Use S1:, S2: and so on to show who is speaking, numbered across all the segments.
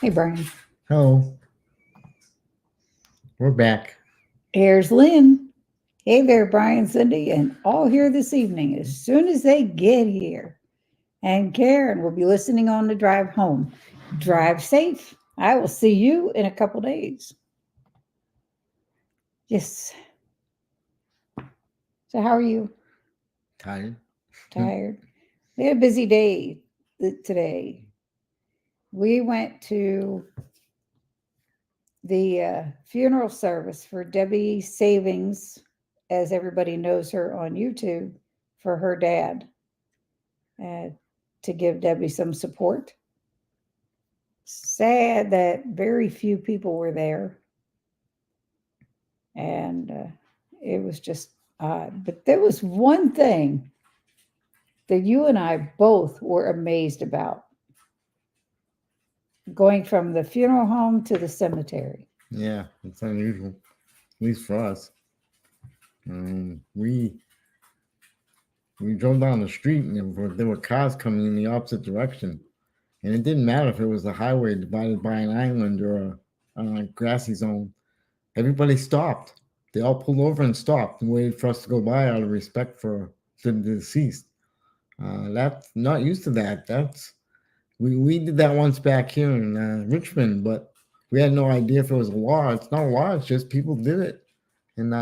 S1: Hey, Brian.
S2: Hello, we're back.
S1: Here's Lynn. Hey there, Brian, Cindy, and all here this evening as soon as they get here. And Karen will be listening on the drive home. Drive safe. I will see you in a couple days. Yes. So, how are you?
S2: Tired?
S1: Tired? We had a busy day today. We went to the funeral service for Debbie Savings, as everybody knows her on YouTube, for her dad, uh, to give Debbie some support. Sad that very few people were there, and it was just odd. But there was one thing that you and I both were amazed about going from the funeral home to the cemetery.
S2: Yeah, it's unusual, at least for us. We drove down the street and there were cars coming in the opposite direction, and it didn't matter if it was a highway divided by an island or a grassy zone. Everybody stopped. They all pulled over and stopped and waited for us to go by out of respect for the deceased. That's not used to that. We did that once back here in Richmond, but we had no idea if it was a law. It's not a law. It's just people did it, and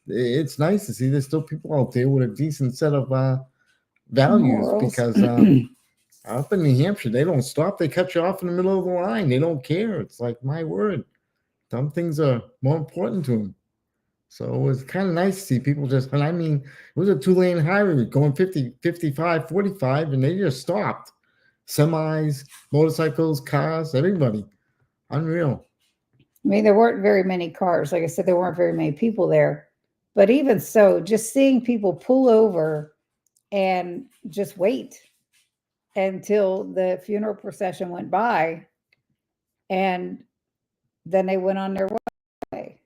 S2: it's nice to see there's still people out there with a decent set of values.
S1: Morals.
S2: Because up in New Hampshire, they don't stop. They cut you off in the middle of the line. They don't care. It's like, my word, some things are more important to them. So it was kind of nice to see people just, and I mean, it was a two-lane highway going 50, 55, 45, and they just stopped. Semis, motorcycles, cars, everybody. Unreal.
S1: I mean, there weren't very many cars. Like I said, there weren't very many people there. But even so, just seeing people pull over and just wait until the funeral procession went by and then they went on their way.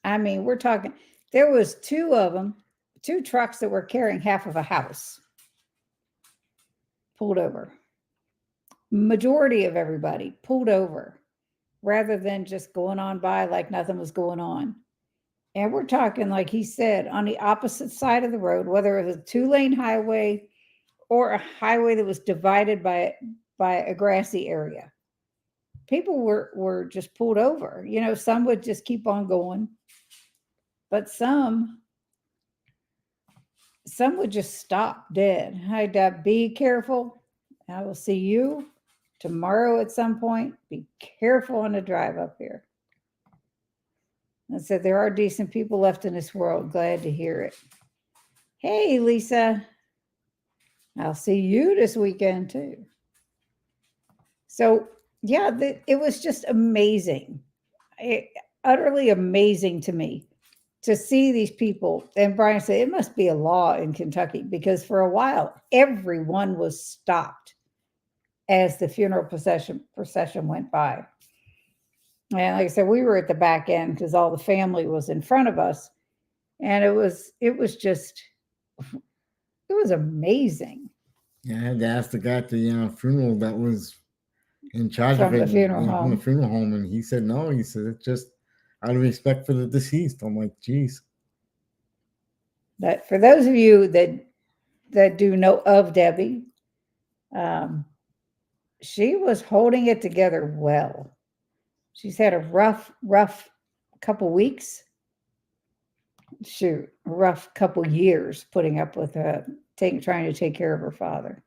S1: I mean, we're talking, there was two of them, two trucks that were carrying half of a house pulled over. Majority of everybody pulled over rather than just going on by like nothing was going on. And we're talking, like he said, on the opposite side of the road, whether it was a two-lane highway or a highway that was divided by a grassy area. People were just pulled over. You know, some would just keep on going, but some would just stop dead. Hi, Deb, be careful. I will see you tomorrow at some point. Be careful on the drive up here. I said, there are decent people left in this world. Glad to hear it. Hey, Lisa. I'll see you this weekend too. So, yeah, it was just amazing. Utterly amazing to me to see these people. And Brian said, it must be a law in Kentucky because for a while, everyone was stopped as the funeral procession went by. And like I said, we were at the back end because all the family was in front of us. And it was amazing.
S2: Yeah, I had to ask the guy at the funeral that was in charge of
S1: From
S2: it,
S1: the funeral
S2: from the
S1: home.
S2: funeral home, and he said no. He said it's just out of respect for the deceased. I'm like, geez.
S1: But for those of you that do know of Debbie, um, she was holding it together well. She's had a rough couple weeks. Shoot, a rough couple years putting up with trying to take care of her father.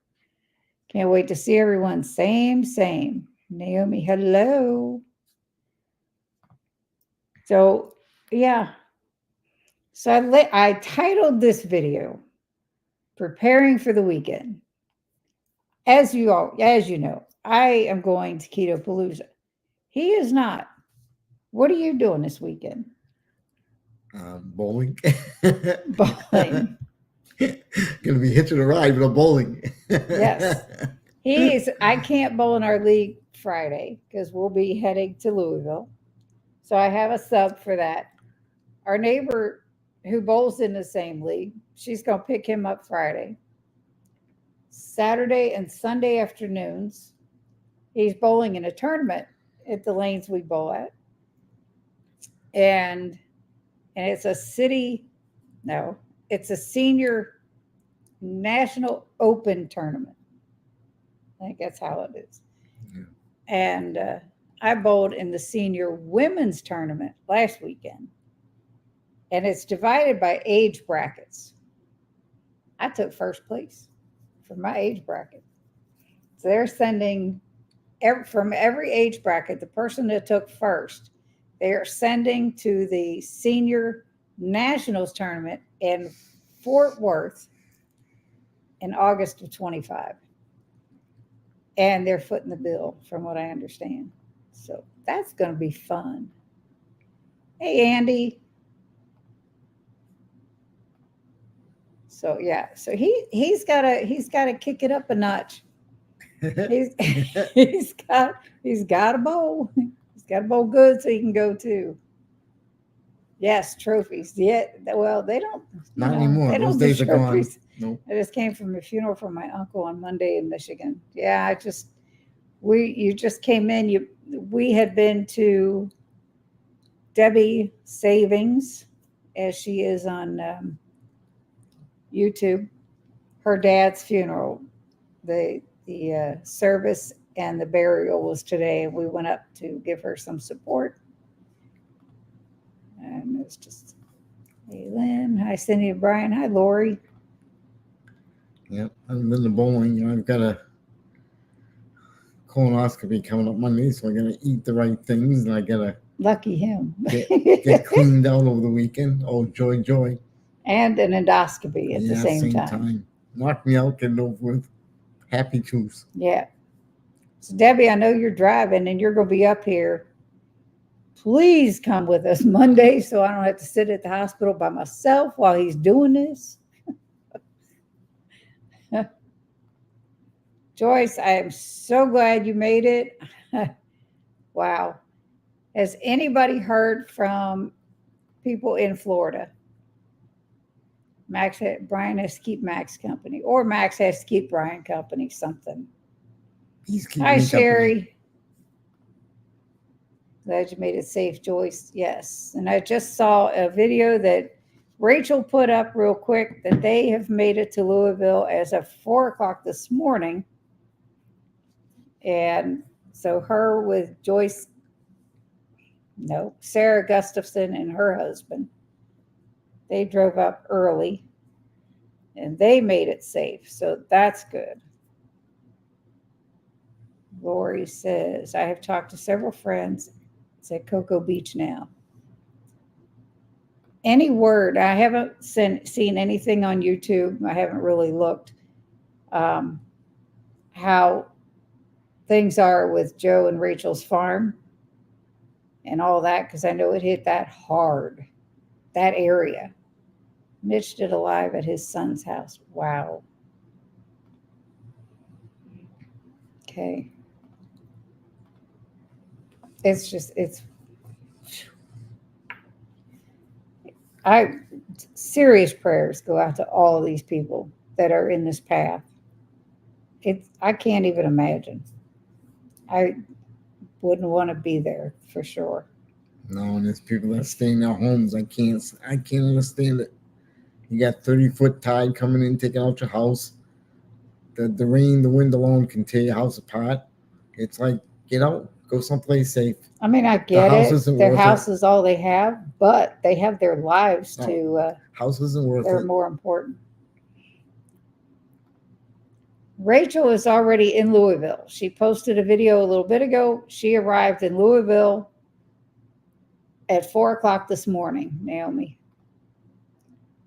S1: Can't wait to see everyone. Same. Naomi, hello. So, yeah. So I titled this video, Preparing for the Weekend. As you know, I am going to Keto Palooza. He is not. What are you doing this weekend?
S2: Bowling.
S1: Bowling.
S2: Gonna be hitching a ride, but I'm bowling.
S1: Yes. I can't bowl in our league Friday because we'll be heading to Louisville. So I have a sub for that. Our neighbor who bowls in the same league, she's going to pick him up Friday. Saturday and Sunday afternoons, he's bowling in a tournament at the lanes we bowl at. And it's a city, no, it's a senior national open tournament. I think that's how it is.
S2: Yeah.
S1: And I bowled in the senior women's tournament last weekend. And it's divided by age brackets. I took first place for my age bracket. So they're sending from every age bracket, the person that took first, they are sending to the senior nationals tournament in Fort Worth in August of 25. And they're footing the bill, from what I understand. So that's going to be fun. Hey, Andy. So yeah, so he's gotta kick it up a notch. He's he's got a bowl. He's got a bowl good, so he can go too. Yes, trophies. Yeah, well, they don't.
S2: Not anymore.
S1: They
S2: Those
S1: don't do
S2: days are gone.
S1: trophies.
S2: Nope.
S1: I just came from a funeral for my uncle on Monday in Michigan. Yeah, you just came in. We had been to Debbie Savings, as she is on YouTube. Her dad's funeral. The service and the burial was today, and we went up to give her some support. And it's just, hey Lynn, hi Cindy and Brian, hi Lori.
S2: Yep, I've been to bowling. I've got a colonoscopy coming up Monday, so I gotta eat the right things, and I gotta
S1: lucky him
S2: get cleaned out over the weekend. Oh, joy!
S1: And an endoscopy at the same time.
S2: Knock me out, get it over with. Happy truths.
S1: Yeah. So Debbie, I know you're driving and you're going to be up here. Please come with us Monday so I don't have to sit at the hospital by myself while he's doing this. Joyce, I am so glad you made it. Wow. Has anybody heard from people in Florida? Brian has to keep Max company, or Max has to keep Brian company, something. Hi, Sherry. Company. Glad you made it safe, Joyce. Yes. And I just saw a video that Rachel put up real quick that they have made it to Louisville as of 4:00 this morning. And so her with Sarah Gustafson and her husband, they drove up early and they made it safe. So that's good. Lori says, I have talked to several friends. It's at Cocoa Beach now. Any word? I haven't seen anything on YouTube. I haven't really looked how things are with Joe and Rachel's farm and all that, because I know it hit that hard, that area. Mitch did a live at his son's house. Wow. Okay. Serious prayers go out to all of these people that are in this path. I can't even imagine. I wouldn't want to be there for sure.
S2: No, and there's people that stay in their homes. I can't understand it. You got 30-foot tide coming in, taking out your house. The rain, the wind alone can tear your house apart. It's like, get out, go someplace safe.
S1: I mean, I get it. Their house is all they have, but they have their lives to.
S2: House isn't worth it.
S1: They're more important. Rachel is already in Louisville. She posted a video a little bit ago. She arrived in Louisville at 4:00 this morning, Naomi.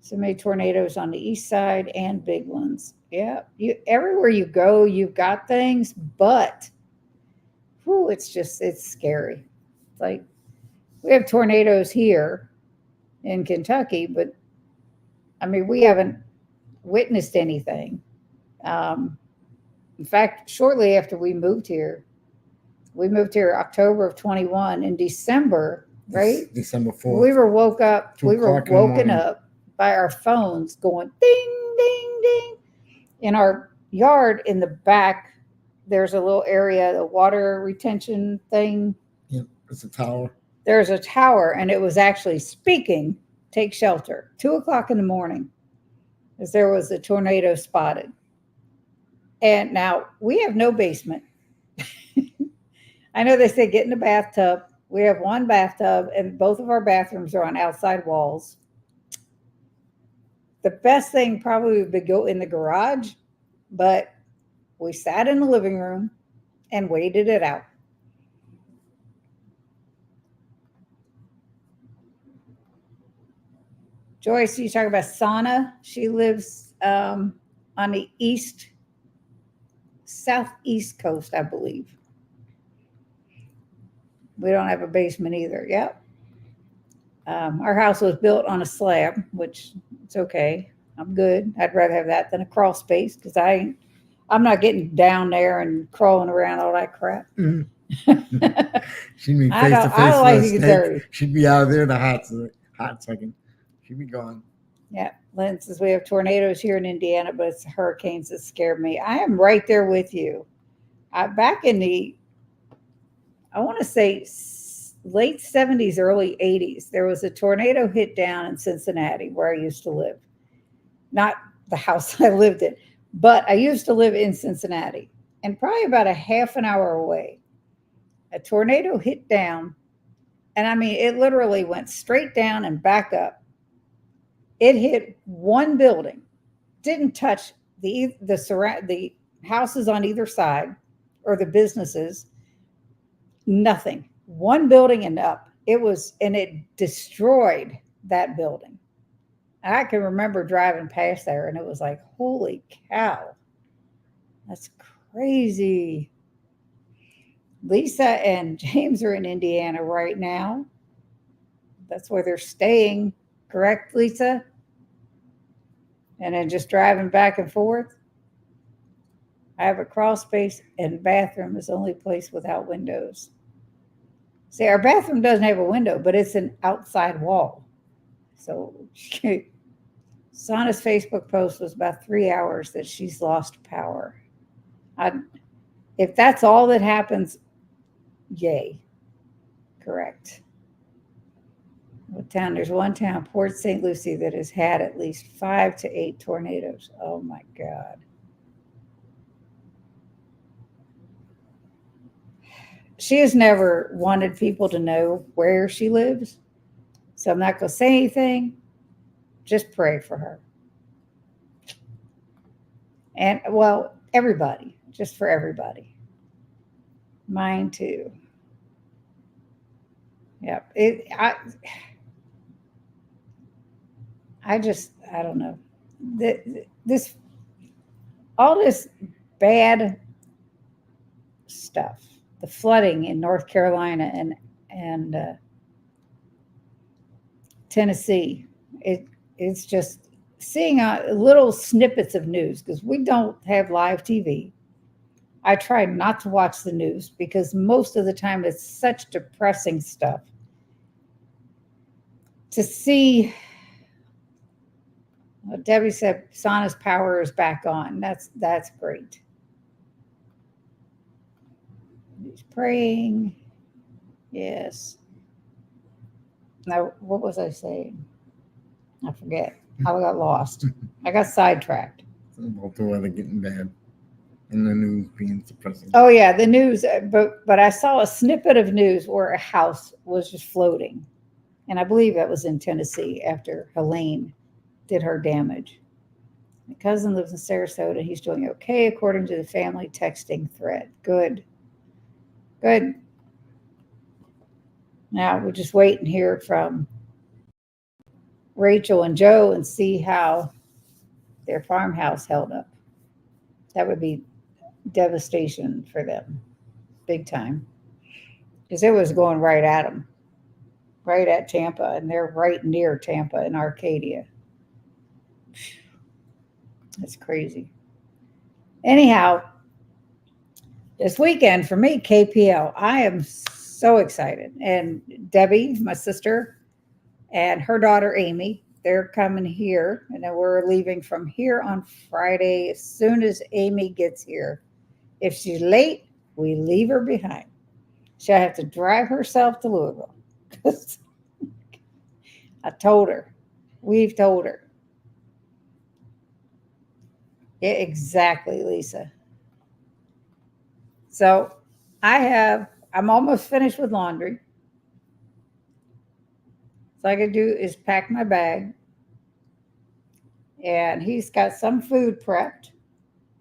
S1: So many tornadoes on the east side and big ones. Yeah, everywhere you go, you've got things, but it's scary. It's like we have tornadoes here in Kentucky, but I mean, we haven't witnessed anything. In fact, shortly after we moved here October of 21. In December, right?
S2: December 4th.
S1: We were woken up by our phones going ding, ding, ding. In our yard in the back, there's a little area, the water retention thing
S2: It's a tower.
S1: There's a tower, and it was actually speaking, take shelter, 2 o'clock in the morning, as there was a tornado spotted. And now we have no basement. I know they say get in the bathtub. We have one bathtub, and both of our bathrooms are on outside walls. The best thing probably would be go in the garage, but we sat in the living room and waited it out. Joyce, you talk about Sana. She lives on the southeast coast, I believe. We don't have a basement either. Yep. Our house was built on a slab, which it's okay. I'm good. I'd rather have that than a crawl space because I'm not getting down there and crawling around all that crap.
S2: Mhm. She'd be
S1: I
S2: face to
S1: don't- I
S2: face
S1: don't
S2: with
S1: like
S2: a
S1: to get
S2: snake.
S1: dirty.
S2: She'd be out there in a hot second. She'd be gone.
S1: Yeah, Lynn says we have tornadoes here in Indiana, but it's hurricanes that scared me. I am right there with you. Back in I want to say late 70s, early 80s, there was a tornado hit down in Cincinnati where I used to live. Not the house I lived in, but I used to live in Cincinnati. And probably about a half an hour away, a tornado hit down. And I mean, it literally went straight down and back up. It hit one building, didn't touch the houses on either side or the businesses, nothing. One building and up. And it destroyed that building. I can remember driving past there and it was like, holy cow, that's crazy. Lisa and James are in Indiana right now. That's where they're staying, correct, Lisa? And then just driving back and forth. I have a crawl space and bathroom is the only place without windows. See, our bathroom doesn't have a window, but it's an outside wall. So Sana's Facebook post was about 3 hours that she's lost power. If that's all that happens, yay. Correct. What town? There's one town, Port St. Lucie, that has had at least 5 to 8 tornadoes. Oh my God. She has never wanted people to know where she lives. So I'm not going to say anything. Just pray for her. And well, everybody, just for everybody. Mine too. Yep. I don't know. This all this bad stuff, the flooding in North Carolina and Tennessee. It's just seeing little snippets of news because we don't have live TV. I try not to watch the news because most of the time it's such depressing stuff. To see, well, Debbie said Sana's power is back on. That's great. He's praying. Yes. Now, what was I saying? I forget. I got lost. I got sidetracked.
S2: About the weather getting bad and the news being depressing.
S1: Oh yeah, the news. But I saw a snippet of news where a house was just floating, and I believe that was in Tennessee after Helene did her damage. My cousin lives in Sarasota. He's doing okay according to the family texting thread. Good. Good. Now we're just waiting here from Rachel and Joe and see how their farmhouse held up. That would be devastation for them, big time. Because it was going right at them, right at Tampa, and they're right near Tampa in Arcadia. That's crazy. Anyhow, this weekend for me, KPL, I am so excited. And Debbie, my sister, and her daughter Amy, they're coming here, and then we're leaving from here on Friday as soon as Amy gets here. If she's late, we leave her behind. She'll have to drive herself to Louisville. I told her. We've told her. Yeah, exactly, Lisa. So I'm almost finished with laundry. So I could do is pack my bag. And he's got some food prepped,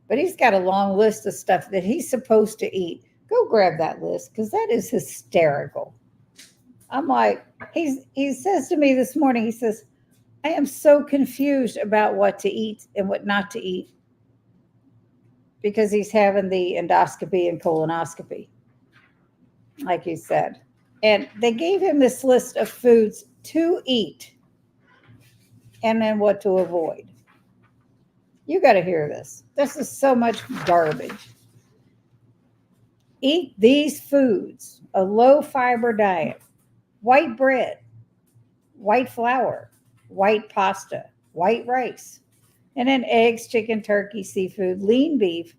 S1: but he's got a long list of stuff that he's supposed to eat. Go grab that list because that is hysterical. I'm like, he says to me this morning, he says, I am so confused about what to eat and what not to eat because he's having the endoscopy and colonoscopy, like you said. And they gave him this list of foods to eat and then what to avoid. You got to hear this. This is so much garbage. Eat these foods: a low fiber diet, white bread, white flour, white pasta, white rice, and then eggs, chicken, turkey, seafood, lean beef,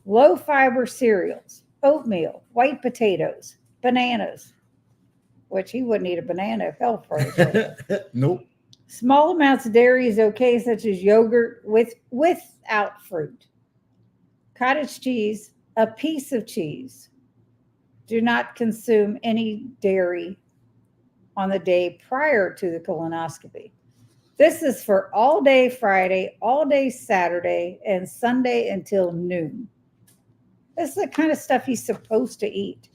S1: low fiber cereals, oatmeal, white potatoes, bananas, which he wouldn't eat a banana if hell froze over.
S2: Nope.
S1: Small amounts of dairy is okay, such as yogurt without fruit. Cottage cheese, a piece of cheese. Do not consume any dairy on the day prior to the colonoscopy. This is for all day Friday, all day Saturday, and Sunday until noon. This is the kind of stuff he's supposed to eat.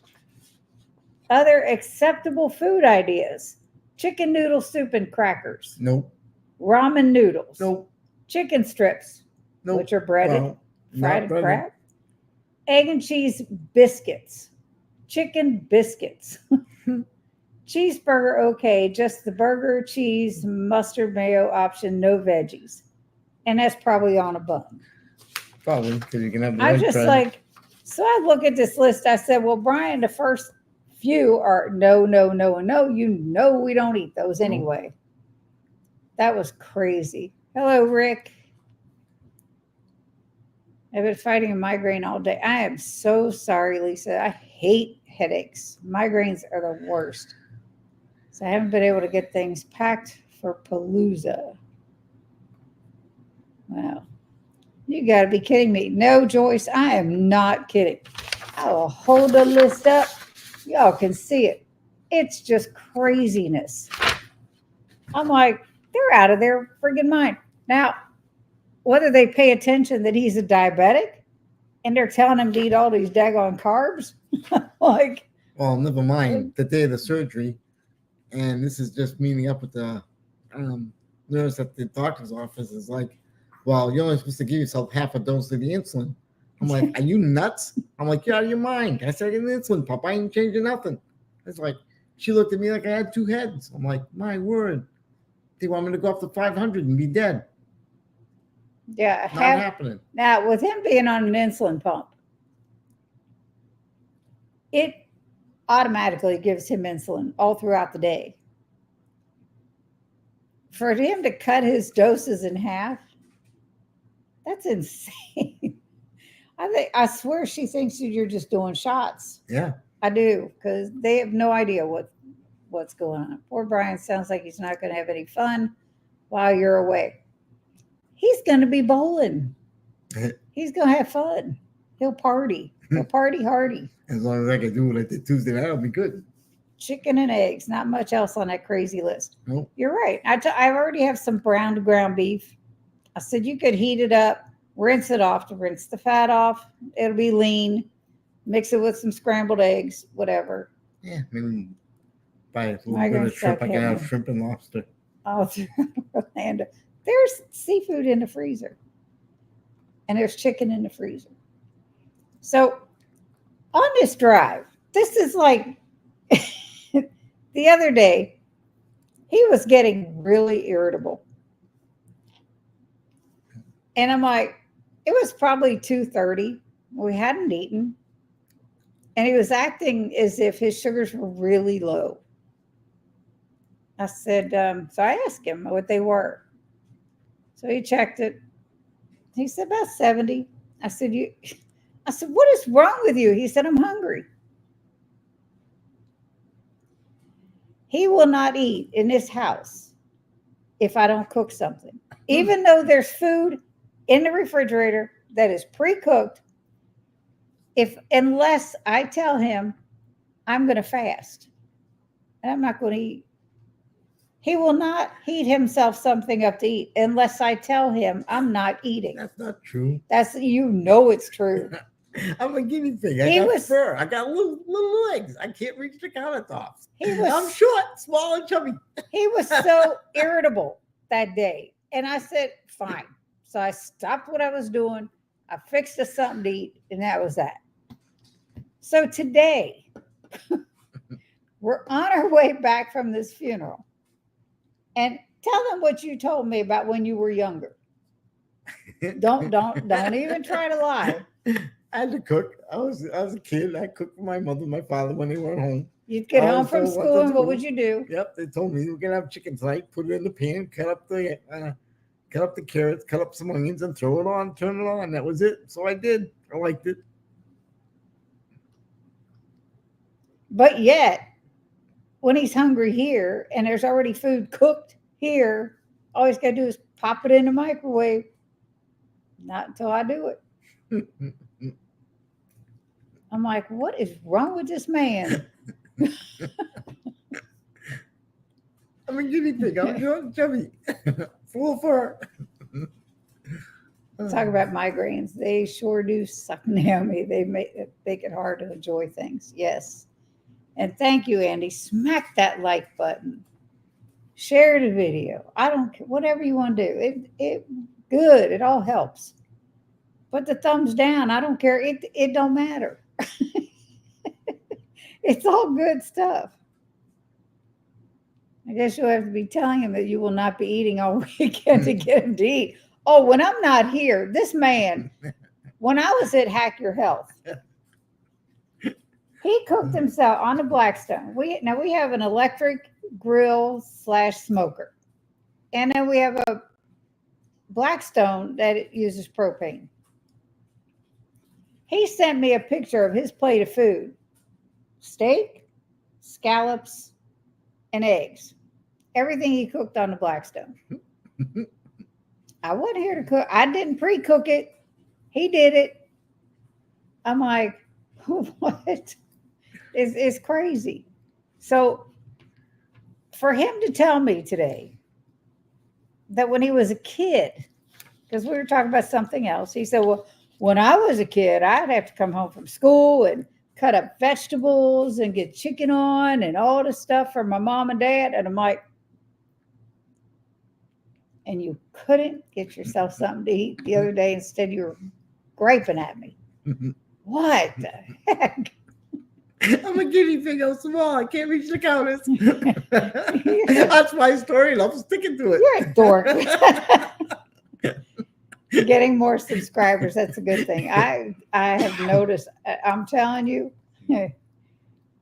S1: Other acceptable food ideas: chicken noodle soup and crackers,
S2: Nope.
S1: ramen noodles,
S2: Nope.
S1: chicken strips,
S2: Nope.
S1: which are breaded,
S2: Well,
S1: fried
S2: not breaded.
S1: crab, egg and cheese biscuits, chicken biscuits. Cheeseburger, okay, just the burger, cheese, mustard, mayo option, no veggies. And that's probably on a bun.
S2: Probably because you can have the
S1: I
S2: white
S1: just
S2: bread.
S1: like, so I look at this list. I said, well, Brian, the first few are no, no, no, and no. You know, we don't eat those anyway. That was crazy. Hello, Rick. I've been fighting a migraine all day. I am so sorry, Lisa. I hate headaches. Migraines are the worst. So I haven't been able to get things packed for Palooza. Wow. You got to be kidding me. No, Joyce, I am not kidding. I will hold the list up. Y'all can see it. It's just craziness. I'm like, they're out of their friggin' mind. Now, whether they pay attention that he's a diabetic and they're telling him to eat all these daggone carbs, like,
S2: Well, never mind the day of the surgery, and this is just meeting up with the nurse at the doctor's office. Is like, well, you're only supposed to give yourself half a dose of the insulin. I'm like, are you nuts? I'm like, you're out of your mind. I said, an insulin pump. I ain't changing nothing. It's like, she looked at me like I had two heads. I'm like, my word. They want me to go up to 500 and be dead.
S1: yeah,
S2: Not happening.
S1: Now, with him being on an insulin pump, it automatically gives him insulin all throughout the day. For him to cut his doses in half, that's insane. I swear she thinks that you're just doing shots.
S2: Yeah.
S1: I do, because they have no idea what's going on. Poor Brian sounds like he's not going to have any fun while you're away. He's going to be bowling. He's going to have fun. He'll party. He'll party hardy.
S2: As long as I can do it like the Tuesday night, I'll be good.
S1: Chicken and eggs. Not much else on that crazy list.
S2: Nope.
S1: You're right. I already have some browned ground beef. I said you could heat it up, rinse it off to rinse the fat off. It'll be lean. Mix it with some scrambled eggs, whatever.
S2: Yeah, maybe buy a little
S1: I
S2: bit
S1: gotta
S2: of shrimp.
S1: stop
S2: I can have
S1: having-
S2: shrimp and lobster.
S1: All through Orlando. There's seafood in the freezer. And there's chicken in the freezer. So on this drive, this is like the other day, he was getting really irritable. And I'm like, it was probably 2:30. We hadn't eaten. And he was acting as if his sugars were really low. I said, so I asked him what they were. So he checked it. He said, about 70. I said, what is wrong with you? He said, I'm hungry. He will not eat in this house if I don't cook something. Even though there's food in the refrigerator that is pre-cooked, if unless I tell him I'm going to fast and I'm not going to eat, he will not heat himself something up to eat unless I tell him I'm not eating.
S2: That's not true.
S1: That's it's true.
S2: I'm a guinea pig. I
S1: He
S2: got
S1: was-
S2: fur. I got little legs. I can't reach the countertops.
S1: He was
S2: I'm short, small, and chubby.
S1: he was so irritable that day. And I said, fine. So I stopped what I was doing. I fixed us something to eat, and that was that. So today, we're on our way back from this funeral. And tell them what you told me about when you were younger. Don't even try to lie.
S2: I had to cook. I was a kid. I cooked for my mother and my father when they weren't home.
S1: You'd get
S2: I
S1: home
S2: was
S1: from
S2: so-
S1: school, and what would you do?
S2: Yep, they told me we're gonna have chicken tonight. Put it in the pan, cut up the carrots, cut up some onions, and throw it on. Turn it on. That was it. So I did. I liked it.
S1: But yet, when he's hungry here and there's already food cooked here, all he's got to do is pop it in the microwave. Not until I do it. I'm like, what is wrong with this man?
S2: I'm a guinea pig. I'm chubby. Full of fur.
S1: Talk about migraines. They sure do suck me. They make it hard to enjoy things. Yes. And thank you, Andy. Smack that like button. Share the video. I don't care. Whatever you want to do. It good. It all helps. But the thumbs down, I don't care. It don't matter. It's all good stuff. I guess you'll have to be telling him that you will not be eating all weekend to get him to eat. Oh, when I'm not here, this man, when I was at Hack Your Health, he cooked himself on the Blackstone. We have an electric grill / smoker. And then we have a Blackstone that uses propane. He sent me a picture of his plate of food. Steak, scallops, and eggs. Everything he cooked on the Blackstone. I wasn't here to cook. I didn't pre-cook it. He did it. I'm like, what? It's crazy. So for him to tell me today that when he was a kid, because we were talking about something else, he said, well, when I was a kid, I'd have to come home from school and cut up vegetables and get chicken on and all the stuff for my mom and dad. And I'm like, and you couldn't get yourself something to eat the other day. Instead, you were griping at me. What the heck?
S2: I'm a guinea pig. I'm small. I can't reach the counters. That's my story, and I'm sticking to it.
S1: You're a dork. Getting more subscribers, that's a good thing. I have noticed, I'm telling you,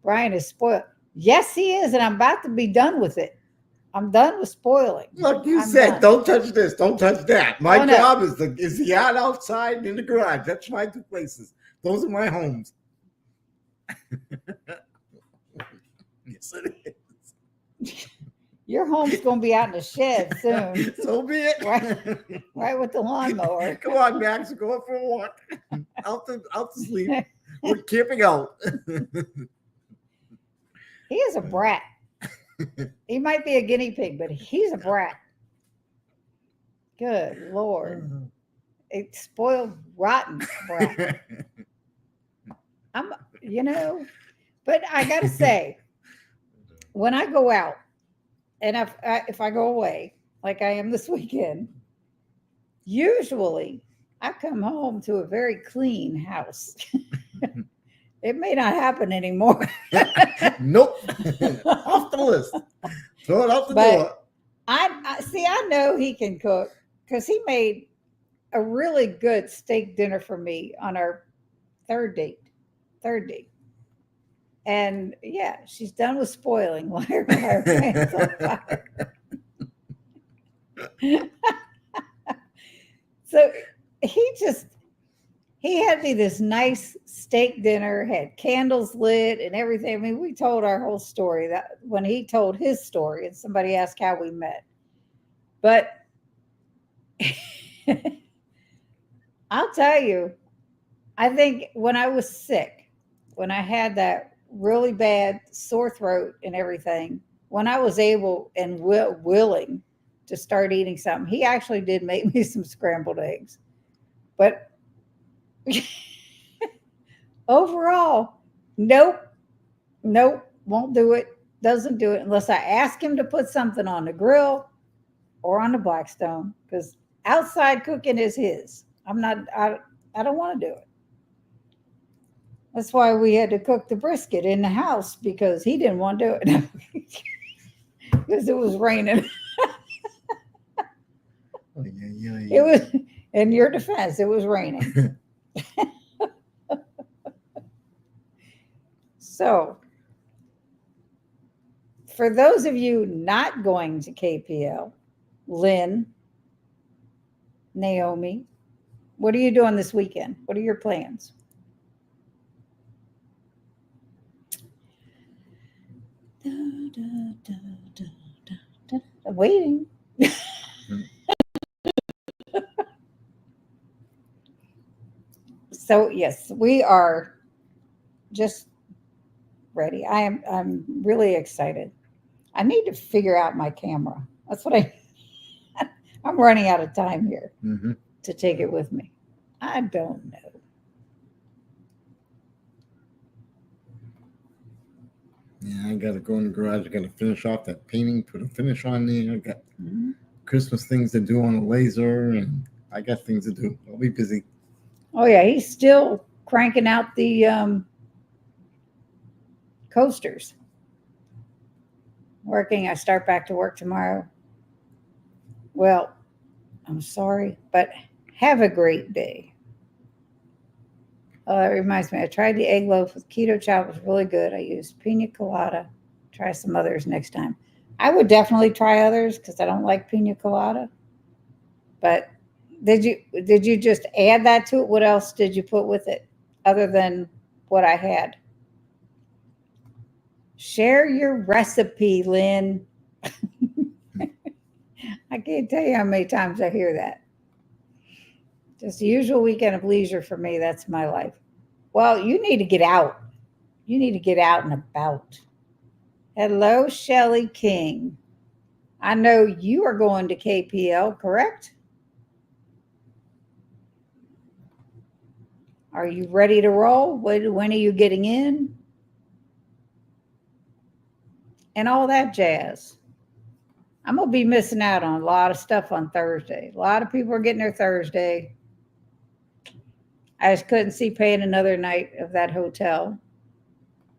S1: Brian is spoiled. Yes, he is, and I'm about to be done with it. I'm done with spoiling.
S2: Look, you
S1: I'm
S2: said
S1: done.
S2: don't touch this, don't touch that. My
S1: Oh, no.
S2: job is the yard outside and in the garage. That's my two places. Those are my homes. Yes, it is.
S1: Your home's going to be out in the shed soon,
S2: So be it.
S1: right with the lawnmower.
S2: Come on, Max, we're going for a walk. Out to sleep. We're camping out.
S1: He is a brat. He might be a guinea pig, but he's a brat. Good Lord. It's spoiled, rotten brat. But I got to say, when I go out and if I go away, like I am this weekend, usually I come home to a very clean house. It may not happen anymore.
S2: Nope. Off the list. Throw it out the door.
S1: I know he can cook because he made a really good steak dinner for me on our third date. And yeah, she's done with spoiling. Why are her pants on fire? So He had me this nice steak dinner, had candles lit and everything. I mean, we told our whole story that when he told his story, and somebody asked how we met. But I'll tell you, I think when I was sick, when I had that really bad sore throat and everything, when I was able and willing to start eating something, he actually did make me some scrambled eggs. But overall, nope, nope, won't do it. Doesn't do it unless I ask him to put something on the grill or on the Blackstone because outside cooking is his. I'm not, I don't want to do it. That's why we had to cook the brisket in the house because he didn't want to do it because it was raining.
S2: Oh, yeah,
S1: It was, in your defense, it was raining. So, for those of you not going to KPL, Lynn, Naomi, what are you doing this weekend? What are your plans? I'm waiting. So yes, we are just ready. I'm really excited. I need to figure out my camera. That's what I'm running out of time here
S2: Mm-hmm.
S1: to take it with me. I don't know.
S2: Yeah, I gotta go in the garage. I gotta finish off that painting, put a finish on there. I got
S1: Mhm.
S2: Christmas things to do on a laser, and I got things to do. I'll be busy.
S1: Oh yeah, he's still cranking out the coasters. Working. I start back to work tomorrow. Well, I'm sorry, but have a great day. Oh, that reminds me. I tried the egg loaf with keto chow. It was really good. I used pina colada. Try some others next time. I would definitely try others because I don't like pina colada. But did you just add that to it? What else did you put with it other than what I had? Share your recipe, Lynn. I can't tell you how many times I hear that. Just the usual weekend of leisure for me. That's my life. Well, you need to get out. You need to get out and about. Hello, Shelley King. I know you are going to KPL, correct? Are you ready to roll? When are you getting in? And all that jazz. I'm going to be missing out on a lot of stuff on Thursday. A lot of people are getting there Thursday. I just couldn't see paying another night of that hotel.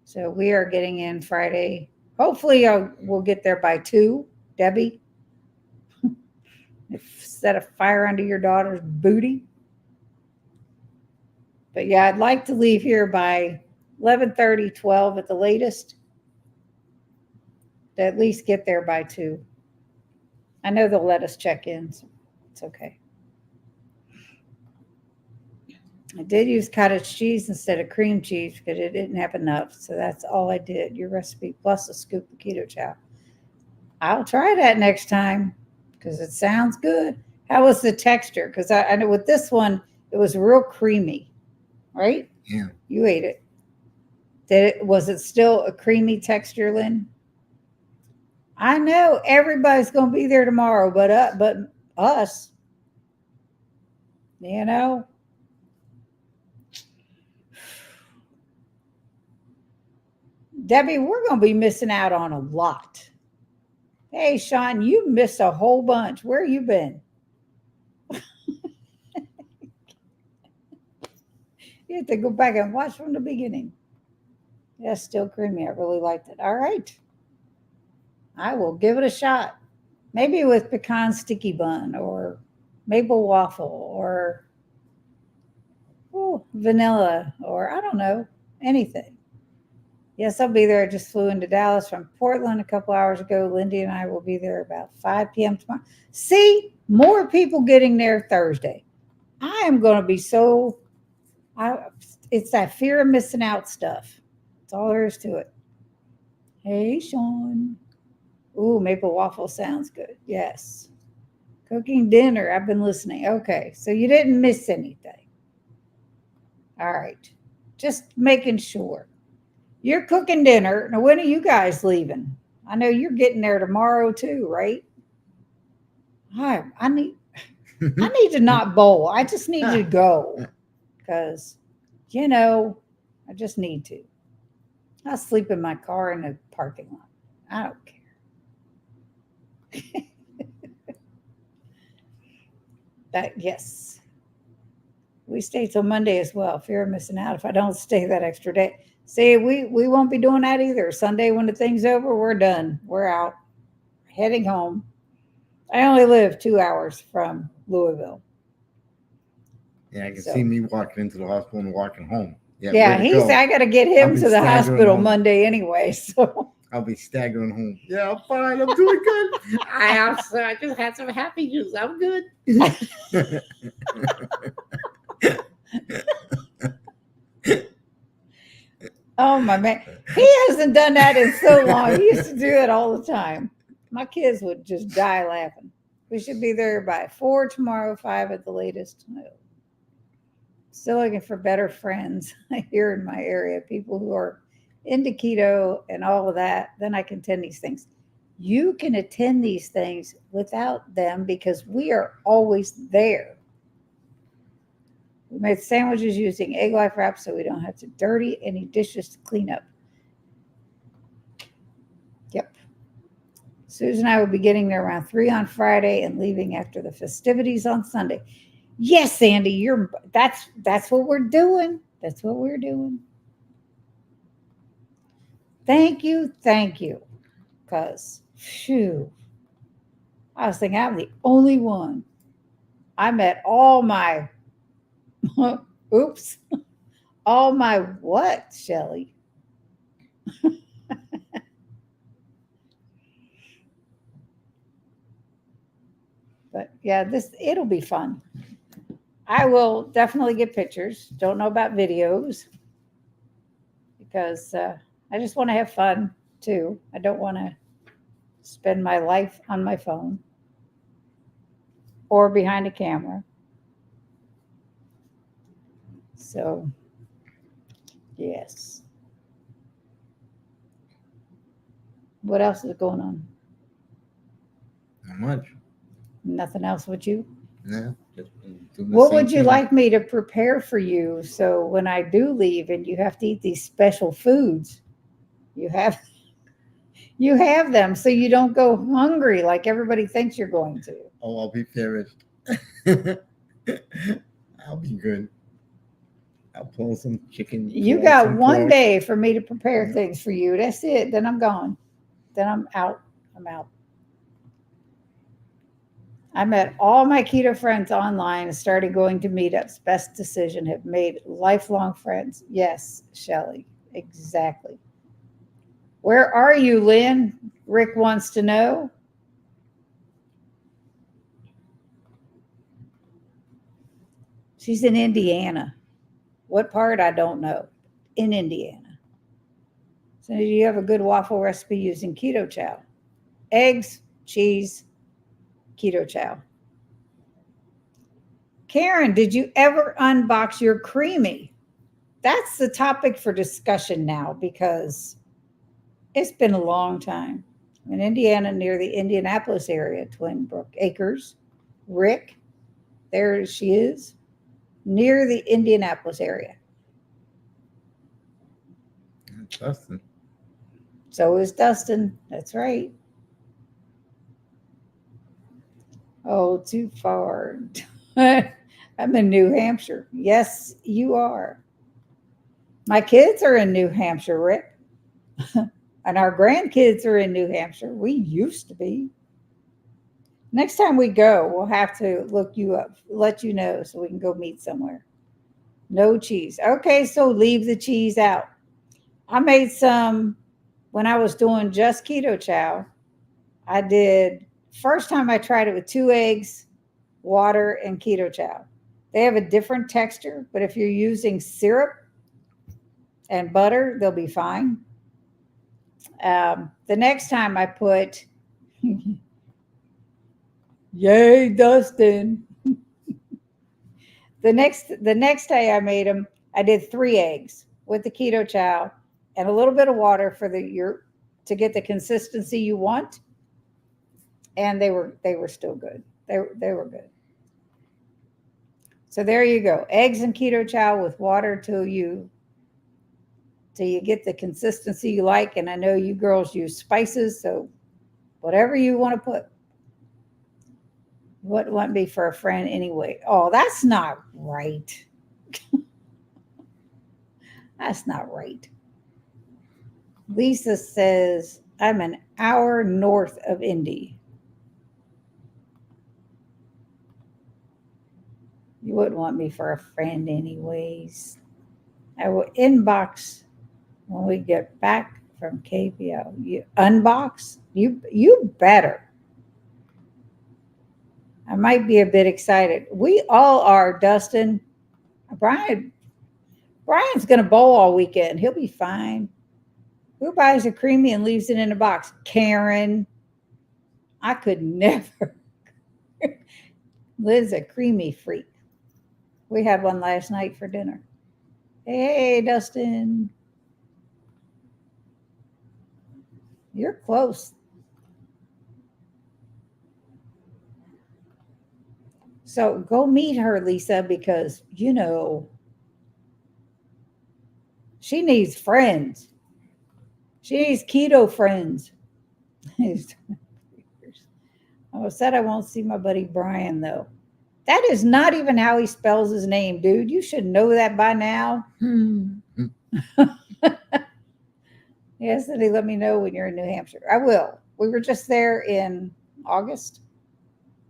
S1: So we are getting in Friday. Hopefully, we'll get there by 2. Debbie, set a fire under your daughter's booty. But yeah, I'd like to leave here by 11:30, 12 at the latest. To at least get there by 2. I know they'll let us check in, so it's okay. I did use cottage cheese instead of cream cheese because it didn't have enough. So that's all I did. Your recipe plus a scoop of keto chow. I'll try that next time because it sounds good. How was the texture? Because I know with this one, it was real creamy, right?
S2: Yeah.
S1: You ate it. Was it still a creamy texture, Lynn? I know everybody's going to be there tomorrow, but us, you know. Debbie, we're going to be missing out on a lot. Hey, Sean, you missed a whole bunch. Where you been? You have to go back and watch from the beginning. Yeah, still creamy. I really liked it. All right. I will give it a shot. Maybe with pecan sticky bun or maple waffle or vanilla or I don't know, anything. Yes, I'll be there. I just flew into Dallas from Portland a couple hours ago. Lindy and I will be there about 5 p.m. tomorrow. See, more people getting there Thursday. I am going to be so I, it's that fear of missing out stuff. That's all there is to it. Hey, Sean. Ooh, maple waffle sounds good. Yes. Cooking dinner. I've been listening. Okay. So you didn't miss anything. All right. Just making sure. You're cooking dinner. Now, when are you guys leaving? I know you're getting there tomorrow too, right? I need I need to not bowl. I just need to go because, you know, I just need to. I'll sleep in my car in the parking lot. I don't care. That yes, we stay till Monday as well. Fear of missing out if I don't stay that extra day. See, we won't be doing that either. Sunday when the thing's over, we're done. We're out, heading home. I only live 2 hours from Louisville,
S2: Yeah, I can see
S1: so
S2: me walking into the hospital and walking home. Yeah, way
S1: yeah,
S2: to
S1: he's.
S2: go.
S1: I got to get
S2: I'll
S1: him
S2: be
S1: to the
S2: staggering
S1: hospital
S2: home.
S1: Monday anyway. So
S2: I'll be staggering home. Yeah, I'm fine. I'm doing good. I just had some happy juice. I'm good.
S1: oh my man, he hasn't done that in so long. He used to do it all the time. My kids would just die laughing. We should be there by 4 tomorrow, 5 at the latest. No. Still looking for better friends here in my area, people who are into keto and all of that. Then I can attend these things. You can attend these things without them because we are always there. We made sandwiches using egg life wraps so we don't have to dirty any dishes to clean up. Yep. Susan and I will be getting there around 3 on Friday and leaving after the festivities on Sunday. Yes, Sandy, you're that's what we're doing. That's what we're doing. Thank you. Because phew, I was thinking I'm the only one. I met all my oops, all my what, Shelly? But yeah, this it'll be fun. I will definitely get pictures. Don't know about videos because I just want to have fun too. I don't want to spend my life on my phone or behind a camera. So, yes. What else is going on?
S2: Not much.
S1: Nothing else with you?
S2: No, just doing the
S1: What
S2: same
S1: would you
S2: thing.
S1: like me to prepare for you so when I do leave and you have to eat these special foods, you have you have them so you don't go hungry like everybody thinks you're going to.
S2: Oh, I'll be famished. I'll be good. I'll pull some chicken,
S1: You
S2: pull out
S1: got
S2: some
S1: one
S2: pork.
S1: day for me to prepare
S2: Yeah.
S1: things for you. That's it. Then I'm gone. Then I'm out. I'm out. I met all my keto friends online and started going to meetups. Best decision. Have made lifelong friends. Yes, Shelly. Exactly. Where are you, Lynn? Rick wants to know. She's in Indiana. What part? I don't know. In Indiana. So, do you have a good waffle recipe using keto chow? Eggs, cheese, keto chow. Karen, did you ever unbox your creamy? That's the topic for discussion now because it's been a long time. In Indiana, near the Indianapolis area, Twin Brook Acres. Rick, there she is, near the Indianapolis area.
S2: Justin.
S1: So is Dustin. That's right. Oh, too far. I'm in New Hampshire. Yes, you are. My kids are in New Hampshire, Rick. And our grandkids are in New Hampshire. We used to be. Next time we go, we'll have to look you up, let you know so we can go meet somewhere. No cheese. Okay, so leave the cheese out. I made some when I was doing just keto chow. I did first time I tried it with 2 eggs, water, and keto chow. They have a different texture, but if you're using syrup and butter, they'll be fine. The next time I put, yay, Dustin. The next day I made them. I did 3 eggs with the keto chow and a little bit of water for your to get the consistency you want, and they were still good. They were good. So there you go. Eggs and keto chow with water till you get the consistency you like. And I know you girls use spices, so whatever you want to put. What wouldn't be for a friend anyway? Oh, that's not right. That's not right. Lisa says, I'm an hour north of Indy. You wouldn't want me for a friend anyways. I will inbox when we get back from KPO. You unbox? You better. I might be a bit excited. We all are, Dustin. Brian's gonna bowl all weekend. He'll be fine. Who buys a creamy and leaves it in a box? Karen. I could never. Liz a creamy freak. We had one last night for dinner. Hey, Dustin. You're close. So go meet her, Lisa, because she needs friends. She needs keto friends. I said I won't see my buddy Brian though. That is not even how he spells his name, dude. You should know that by now. Yes, that he let me know when you're in New Hampshire. I will. We were just there in August,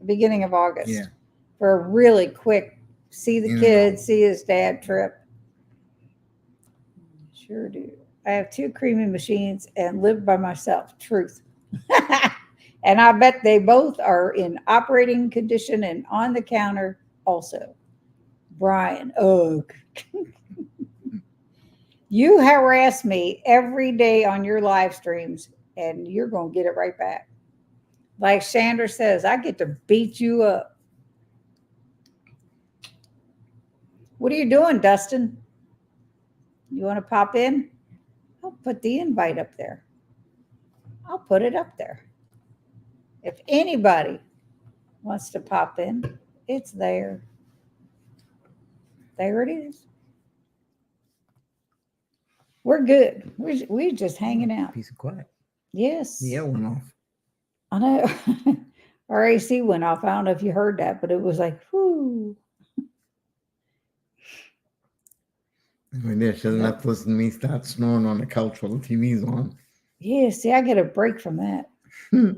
S1: the beginning of August, for a really quick see the kids, see his dad trip. Sure do. I have 2 creaming machines and live by myself. Truth. And I bet they both are in operating condition and on the counter also. Brian, ugh. You harass me every day on your live streams, and you're going to get it right back. Like Chandra says, I get to beat you up. What are you doing, Dustin? You want to pop in? I'll put the invite up there. I'll put it up there. If anybody wants to pop in, it's there. There it is. We're good. We're just hanging out.
S2: Peace of quiet.
S1: Yes.
S2: Yeah, went off.
S1: I know. Our AC went off. I don't know if you heard that, but it was like, whoo.
S2: Right there, she doesn't have to listen to me start snoring on the couch while the TV's on.
S1: Yeah, see, I get a break from that. A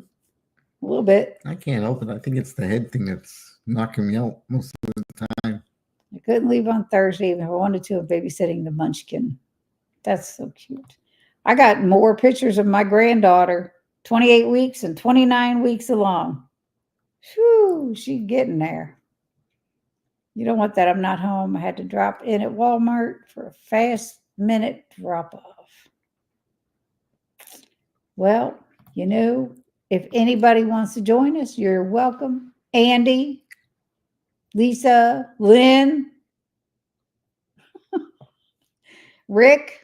S1: little bit.
S2: I can't help it. I think it's the head thing that's knocking me out most of the time.
S1: I couldn't leave on Thursday even if I wanted to, babysitting the munchkin. That's so cute. I got more pictures of my granddaughter, 28 weeks and 29 weeks along. Whew, she's getting there. You don't want that. I'm not home. I had to drop in at Walmart for a fast minute drop off. Well, if anybody wants to join us, you're welcome. Andy, Lisa, Lynn, Rick.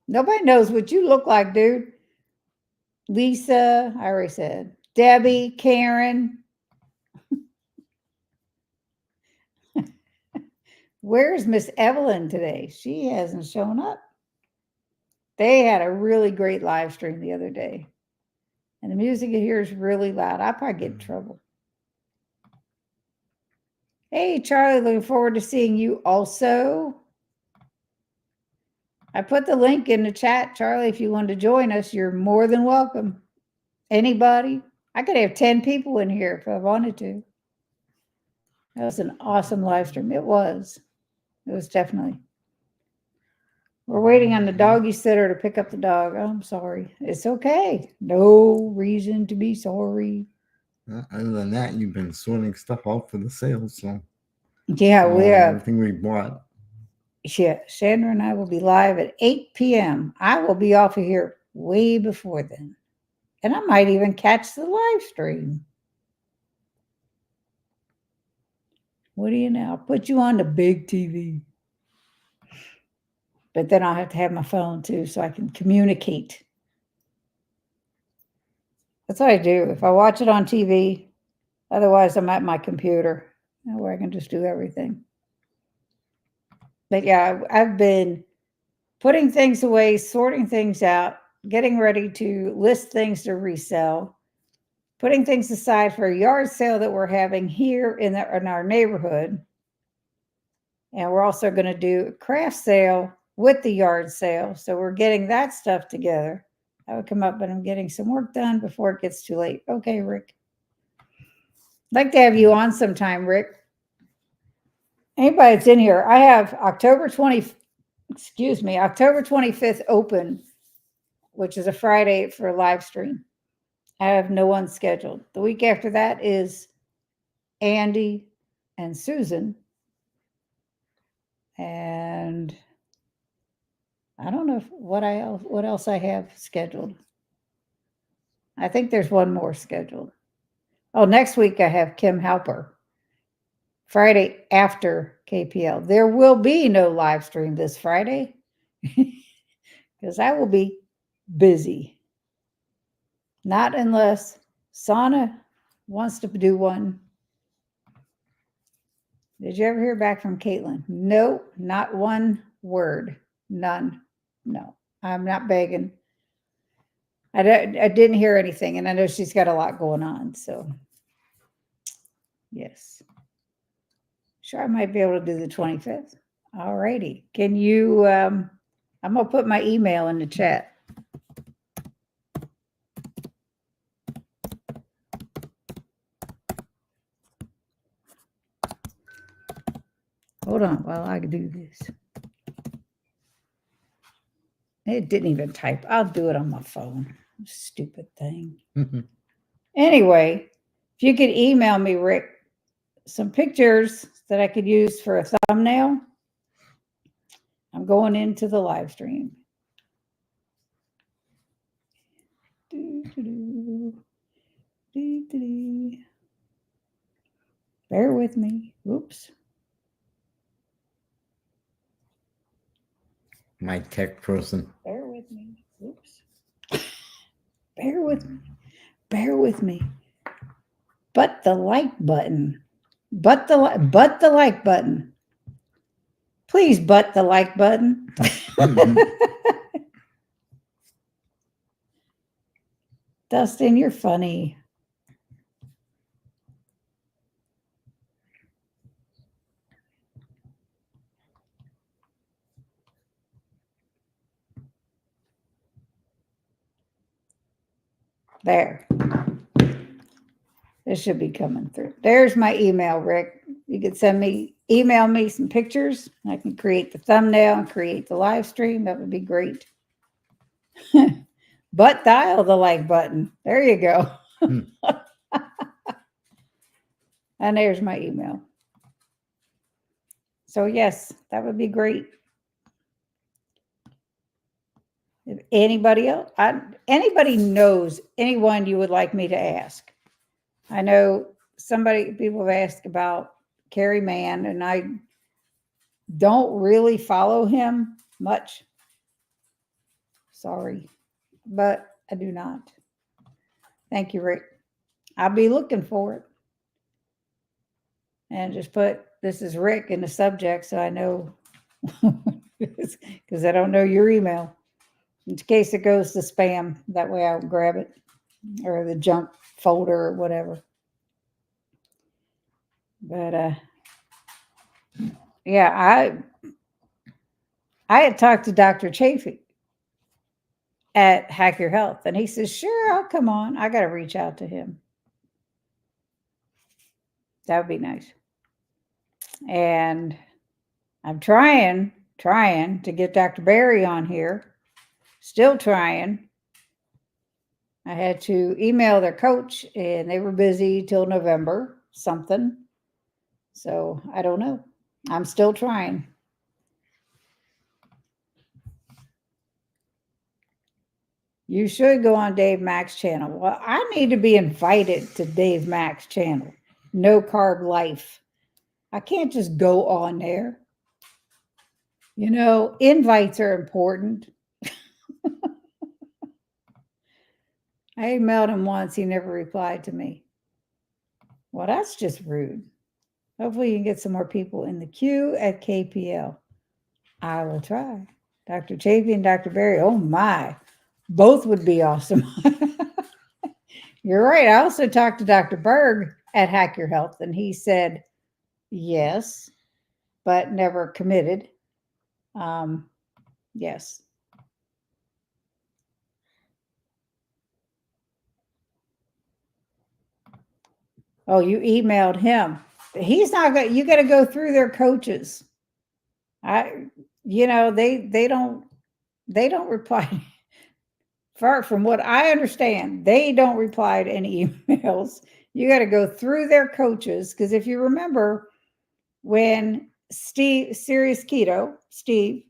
S1: Nobody knows what you look like, dude. Lisa, I already said. Debbie, Karen. Where's Miss Evelyn today? She hasn't shown up. They had a really great live stream the other day. And the music here is really loud. I'll probably get in trouble. Hey, Charlie, looking forward to seeing you also. I put the link in the chat, Charlie. If you want to join us, you're more than welcome. Anybody? I could have 10 people in here if I wanted to. That was an awesome live stream. It was. It was definitely. We're waiting on the doggy sitter to pick up the dog. Oh, I'm sorry. It's okay. No reason to be sorry.
S2: Other than that, you've been sorting stuff out for the sales, so.
S1: Yeah, we have.
S2: Everything we bought.
S1: Yeah, Sandra and I will be live at 8 p.m. I will be off of here way before then. And I might even catch the live stream. What do you know? I'll put you on the big TV. But then I'll have to have my phone too so I can communicate. That's what I do. If I watch it on TV, otherwise I'm at my computer where I can just do everything. But yeah, I've been putting things away, sorting things out, getting ready to list things to resell, putting things aside for a yard sale that we're having here in our neighborhood. And we're also going to do a craft sale with the yard sale. So we're getting that stuff together. I would come up, but I'm getting some work done before it gets too late. Okay, Rick. I'd like to have you on sometime, Rick. Anybody that's in here, I have October 25th open, which is a Friday for a live stream. I have no one scheduled. The week after that is Andy and Susan. And I don't know what else I have scheduled. I think there's one more scheduled. Oh, next week I have Kim Halper. Friday after KPL. There will be no live stream this Friday because I will be busy. Not unless Sana wants to do one. Did you ever hear back from Caitlin? No, not one word. None. No, I'm not begging. I didn't hear anything, and I know she's got a lot going on. So, yes. Sure, I might be able to do the 25th. All righty. Can you, I'm going to put my email in the chat. Hold on while I do this. It didn't even type. I'll do it on my phone. Stupid thing. Anyway, if you could email me, Rick, some pictures that I could use for a thumbnail. I'm going into the live stream. Bear with me. Oops.
S2: My tech person.
S1: Bear with me. Oops. Bear with me. Bear with me. But the like button. But the like button. Please butt the like button. Dustin, you're funny. There. This should be coming through. There's my email, Rick. You could email me some pictures. I can create the thumbnail and create the live stream. That would be great. But dial the like button. There you go. And there's my email. So yes, that would be great. If anybody else, anybody knows anyone you would like me to ask. I know people have asked about Kerry Mann, and I don't really follow him much. Sorry, but I do not. Thank you, Rick. I'll be looking for it. And just put, this is Rick in the subject so I know, because I don't know your email. In case it goes to spam, that way I'll grab it, or the junk folder or whatever. But yeah, I had talked to Dr. Chafee at Hack Your Health, and he says, sure, I'll come on. I got to reach out to him. That would be nice. And I'm trying to get Dr. Barry on here. Still trying. I had to email their coach, and they were busy till November something. So I don't know. I'm still trying. You should go on Dave Mack's channel. Well, I need to be invited to Dave Mack's channel. No Carb Life. I can't just go on there. You know, invites are important. I emailed him once, he never replied to me. Well, that's just rude. Hopefully, you can get some more people in the queue at KPL. I will try. Dr. Chafee and Dr. Berry, oh my, both would be awesome. You're right. I also talked to Dr. Berg at Hack Your Health, and he said yes, but never committed. Yes. Oh, you emailed him. He's not going. You got to go through their coaches. I, you know, they don't reply. Far from what I understand, they don't reply to any emails. You got to go through their coaches because if you remember when Serious Keto, Steve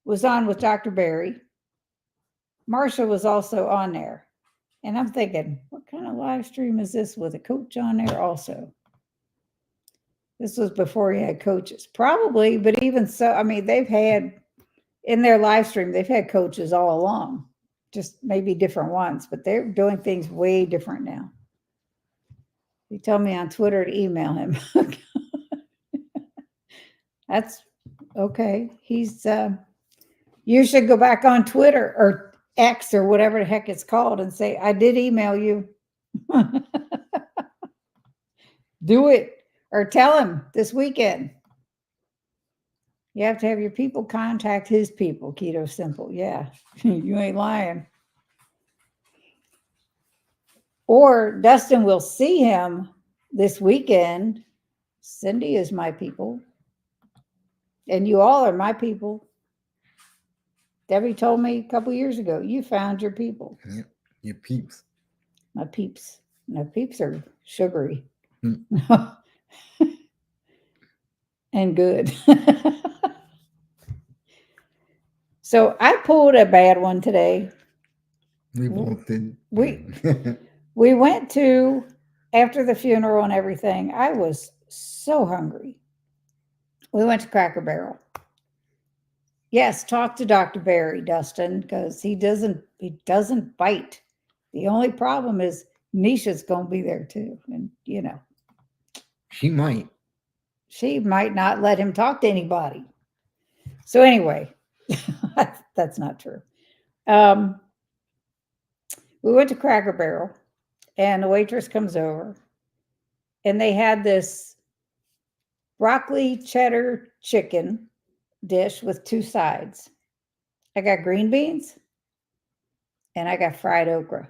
S1: was on with Dr. Berry, Marsha was also on there. And I'm thinking, what kind of live stream is this with a coach on there also? This was before he had coaches, probably, but even so, I mean, they've had in their live stream, they've had coaches all along, just maybe different ones, but they're doing things way different now. He told me on Twitter to email him. That's okay. He's, you should go back on Twitter or X or whatever the heck it's called and say, I did email you. Do it or tell him this weekend. You have to have your people contact his people. Keto Simple. Yeah, you ain't lying. Or Dustin will see him this weekend. Cindy is my people. And you all are my people. Debbie told me a couple years ago, you found your people.
S2: Yep. Your peeps.
S1: My peeps. My peeps are sugary. And good. So I pulled a bad one today.
S2: We both did.
S1: We went to, after the funeral and everything, I was so hungry. We went to Cracker Barrel. Yes, talk to Dr. Berry, Dustin, because he doesn't bite. The only problem is Nisha's going to be there too. And, you know,
S2: she might
S1: not let him talk to anybody. So anyway, that's not true. We went to Cracker Barrel and the waitress comes over and they had this broccoli cheddar chicken dish with two sides. I got green beans and I got fried okra.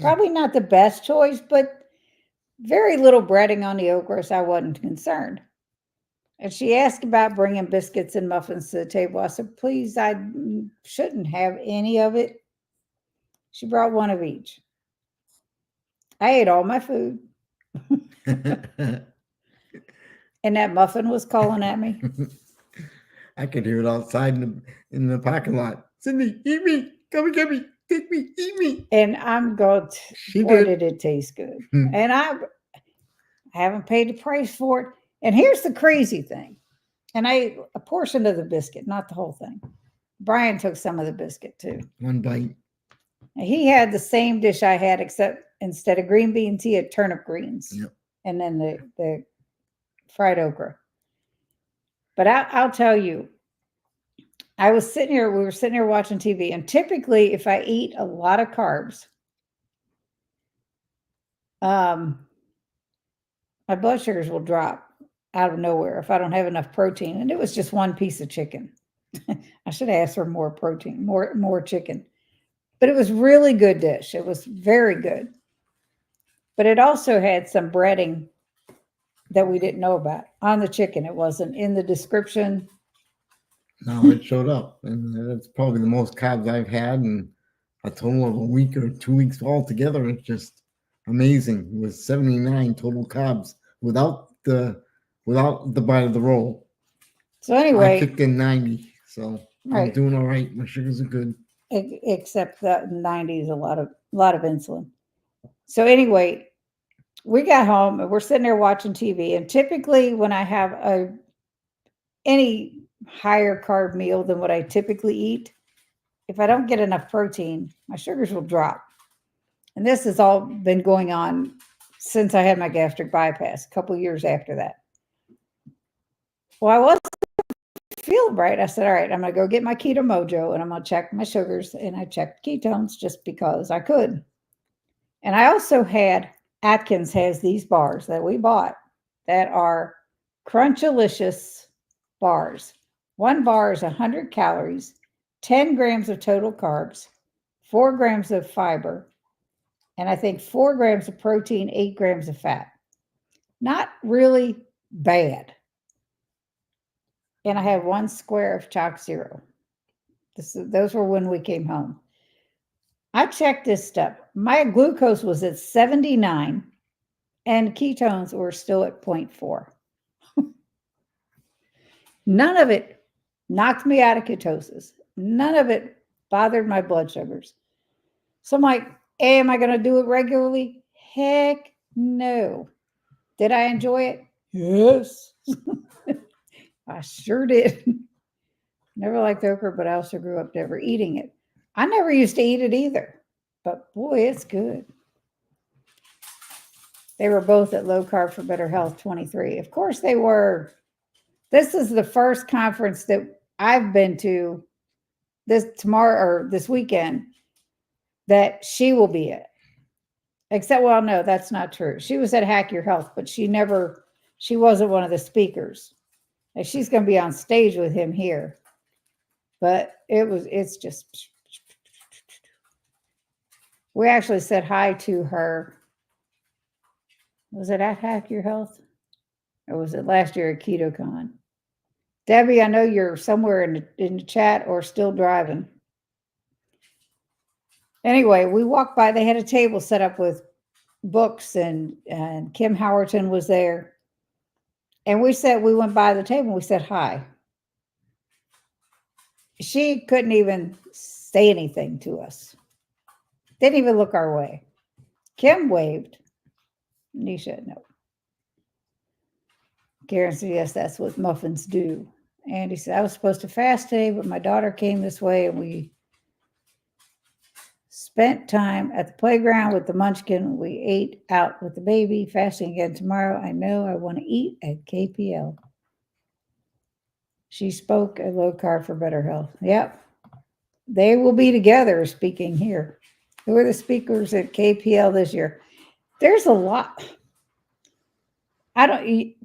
S1: Probably not the best choice, but very little breading on the okra, so I wasn't concerned. And she asked about bringing biscuits and muffins to the table. I said, please, I shouldn't have any of it. She brought one of each. I ate all my food. And that muffin was calling at me.
S2: I could hear it outside in the parking lot. Cindy, eat me. Come and get me. Take me. Eat me.
S1: And I'm going, boy, did it taste good. And I haven't paid the price for it. And here's the crazy thing. And I ate a portion of the biscuit, not the whole thing. Brian took some of the biscuit too.
S2: One bite.
S1: He had the same dish I had, except instead of green beans, he had turnip greens.
S2: Yep.
S1: And then the fried okra. But I'll tell you, we were sitting here watching TV, and typically if I eat a lot of carbs, my blood sugars will drop out of nowhere if I don't have enough protein. And it was just one piece of chicken. I should ask for more protein, more chicken. But it was really good dish. It was very good. But it also had some breading that we didn't know about on the chicken. It wasn't in the description.
S2: No, it showed up. And that's probably the most carbs I've had in a total of a week or 2 weeks altogether. It's just amazing. It was 79 total carbs without the without the bite of the roll.
S1: So
S2: I
S1: anyway,
S2: kicked in 90, so I'm
S1: right.
S2: doing all right. My sugars are good.
S1: Except that 90 is a lot of insulin. So anyway, we got home and we're sitting there watching TV. And typically, when I have any higher carb meal than what I typically eat, if I don't get enough protein, my sugars will drop. And this has all been going on since I had my gastric bypass, a couple years after that. Well, I wasn't feeling right. I said, all right, I'm going to go get my keto mojo and I'm going to check my sugars. And I checked ketones just because I could. And I also had Atkins has these bars that we bought that are Crunchilicious bars. One bar is 100 calories, 10 grams of total carbs, 4 grams of fiber, and I think 4 grams of protein, 8 grams of fat. Not really bad. And I had 1 square of Chalk Zero. Those were when we came home. I checked this stuff. My glucose was at 79 and ketones were still at 0.4. None of it knocked me out of ketosis. None of it bothered my blood sugars. So I'm like, hey, am I going to do it regularly? Heck no. Did I enjoy it? Yes. I sure did. Never liked okra, but I also grew up never eating it. I never used to eat it either, but boy, it's good. They were both at Low Carb for Better Health 23. Of course, they were. This is the first conference that I've been to this weekend that she will be at. Except, well, no, that's not true. She was at Hack Your Health, but she wasn't one of the speakers. And she's going to be on stage with him here. But it's just, we actually said hi to her. Was it at Hack Your Health? Or was it last year at KetoCon? Debbie, I know you're somewhere in the chat or still driving. Anyway, we walked by. They had a table set up with books, and Kim Howerton was there. And we went by the table and we said hi. She couldn't even say anything to us. Didn't even look our way. Kim waved. Nisha, no. Karen said, yes, that's what muffins do. Andy said, I was supposed to fast today, but my daughter came this way and we spent time at the playground with the munchkin. We ate out with the baby, fasting again tomorrow. I know I want to eat at KPL. She spoke at Low Carb for Better Health. Yep. They will be together speaking here. Who are the speakers at KPL this year? There's a lot.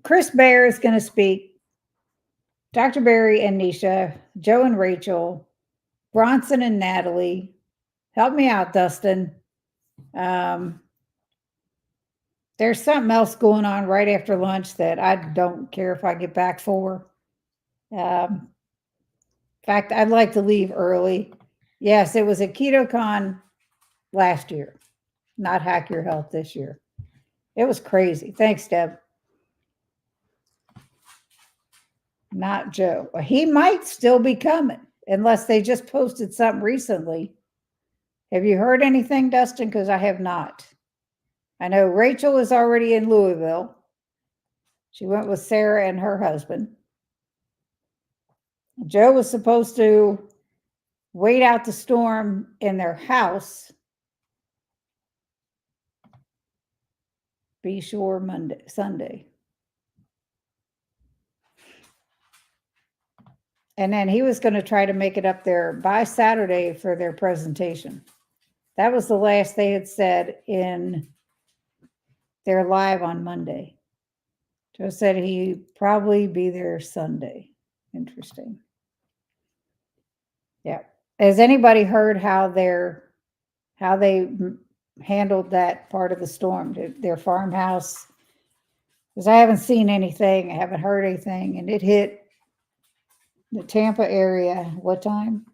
S1: Chris Bear is going to speak. Dr. Barry and Nisha, Joe and Rachel, Bronson and Natalie. Help me out, Dustin. There's something else going on right after lunch that I don't care if I get back for. In fact, I'd like to leave early. Yes, it was at KetoCon last year, not Hack Your Health this year. It was crazy. Thanks, Deb. Not Joe. He might still be coming unless they just posted something recently. Have you heard anything, Dustin? Because I have not. I know Rachel is already in Louisville. She went with Sarah and her husband. Joe was supposed to wait out the storm in their house. Be sure Sunday. And then he was going to try to make it up there by Saturday for their presentation. That was the last they had said in their live on Monday. Joe said he'd probably be there Sunday. Interesting. Yeah. Has anybody heard how they handled that part of the storm, their farmhouse? Because I haven't seen anything, I haven't heard anything, and it hit the Tampa area. What time?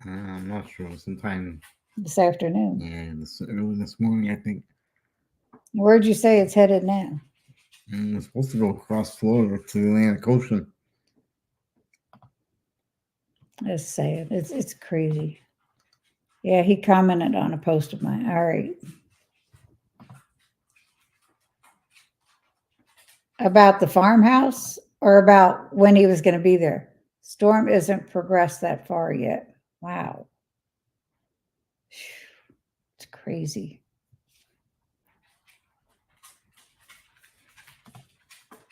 S2: I'm not sure. Sometime
S1: this afternoon.
S2: Yeah, early this morning, I think.
S1: Where'd you say it's headed now?
S2: And it's supposed to go across Florida to the Atlantic Ocean.
S1: That's sad. It's crazy. Yeah, he commented on a post of mine. All right. About the farmhouse or about when he was going to be there? Storm isn't progressed that far yet. Wow. It's crazy.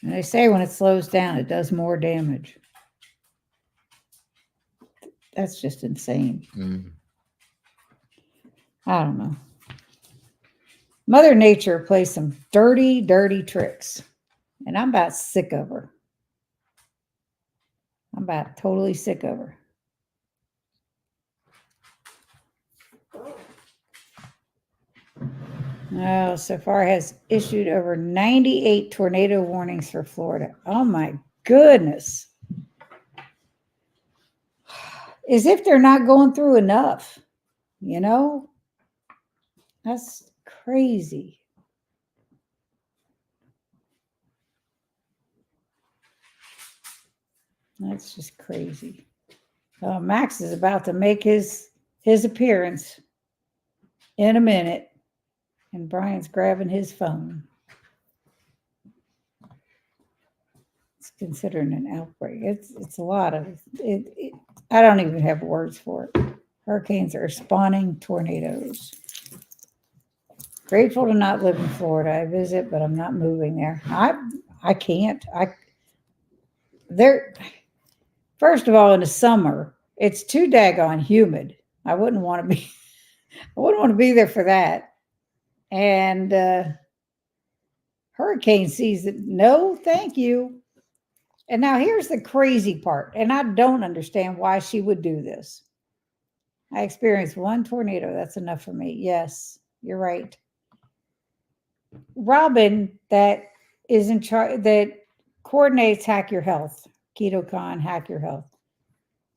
S1: And they say when it slows down, it does more damage. That's just insane. I don't know. Mother Nature plays some dirty, dirty tricks. And I'm about sick of her. I'm about totally sick of her. Oh, so far has issued over 98 tornado warnings for Florida. Oh my goodness. As if they're not going through enough, you know? That's crazy. That's just crazy. Max is about to make his appearance in a minute, and Brian's grabbing his phone. It's considered an outbreak. It's a lot of it. I don't even have words for it. Hurricanes are spawning tornadoes. Grateful to not live in Florida. I visit, but I'm not moving there. I can't. First of all, in the summer, it's too daggone humid. I wouldn't want to be there for that. And hurricane season, no, thank you. And now here's the crazy part, and I don't understand why she would do this. I experienced one tornado. That's enough for me. Yes, you're right. Robin, that is in charge, that coordinates Hack Your Health, KetoCon, Hack Your Health,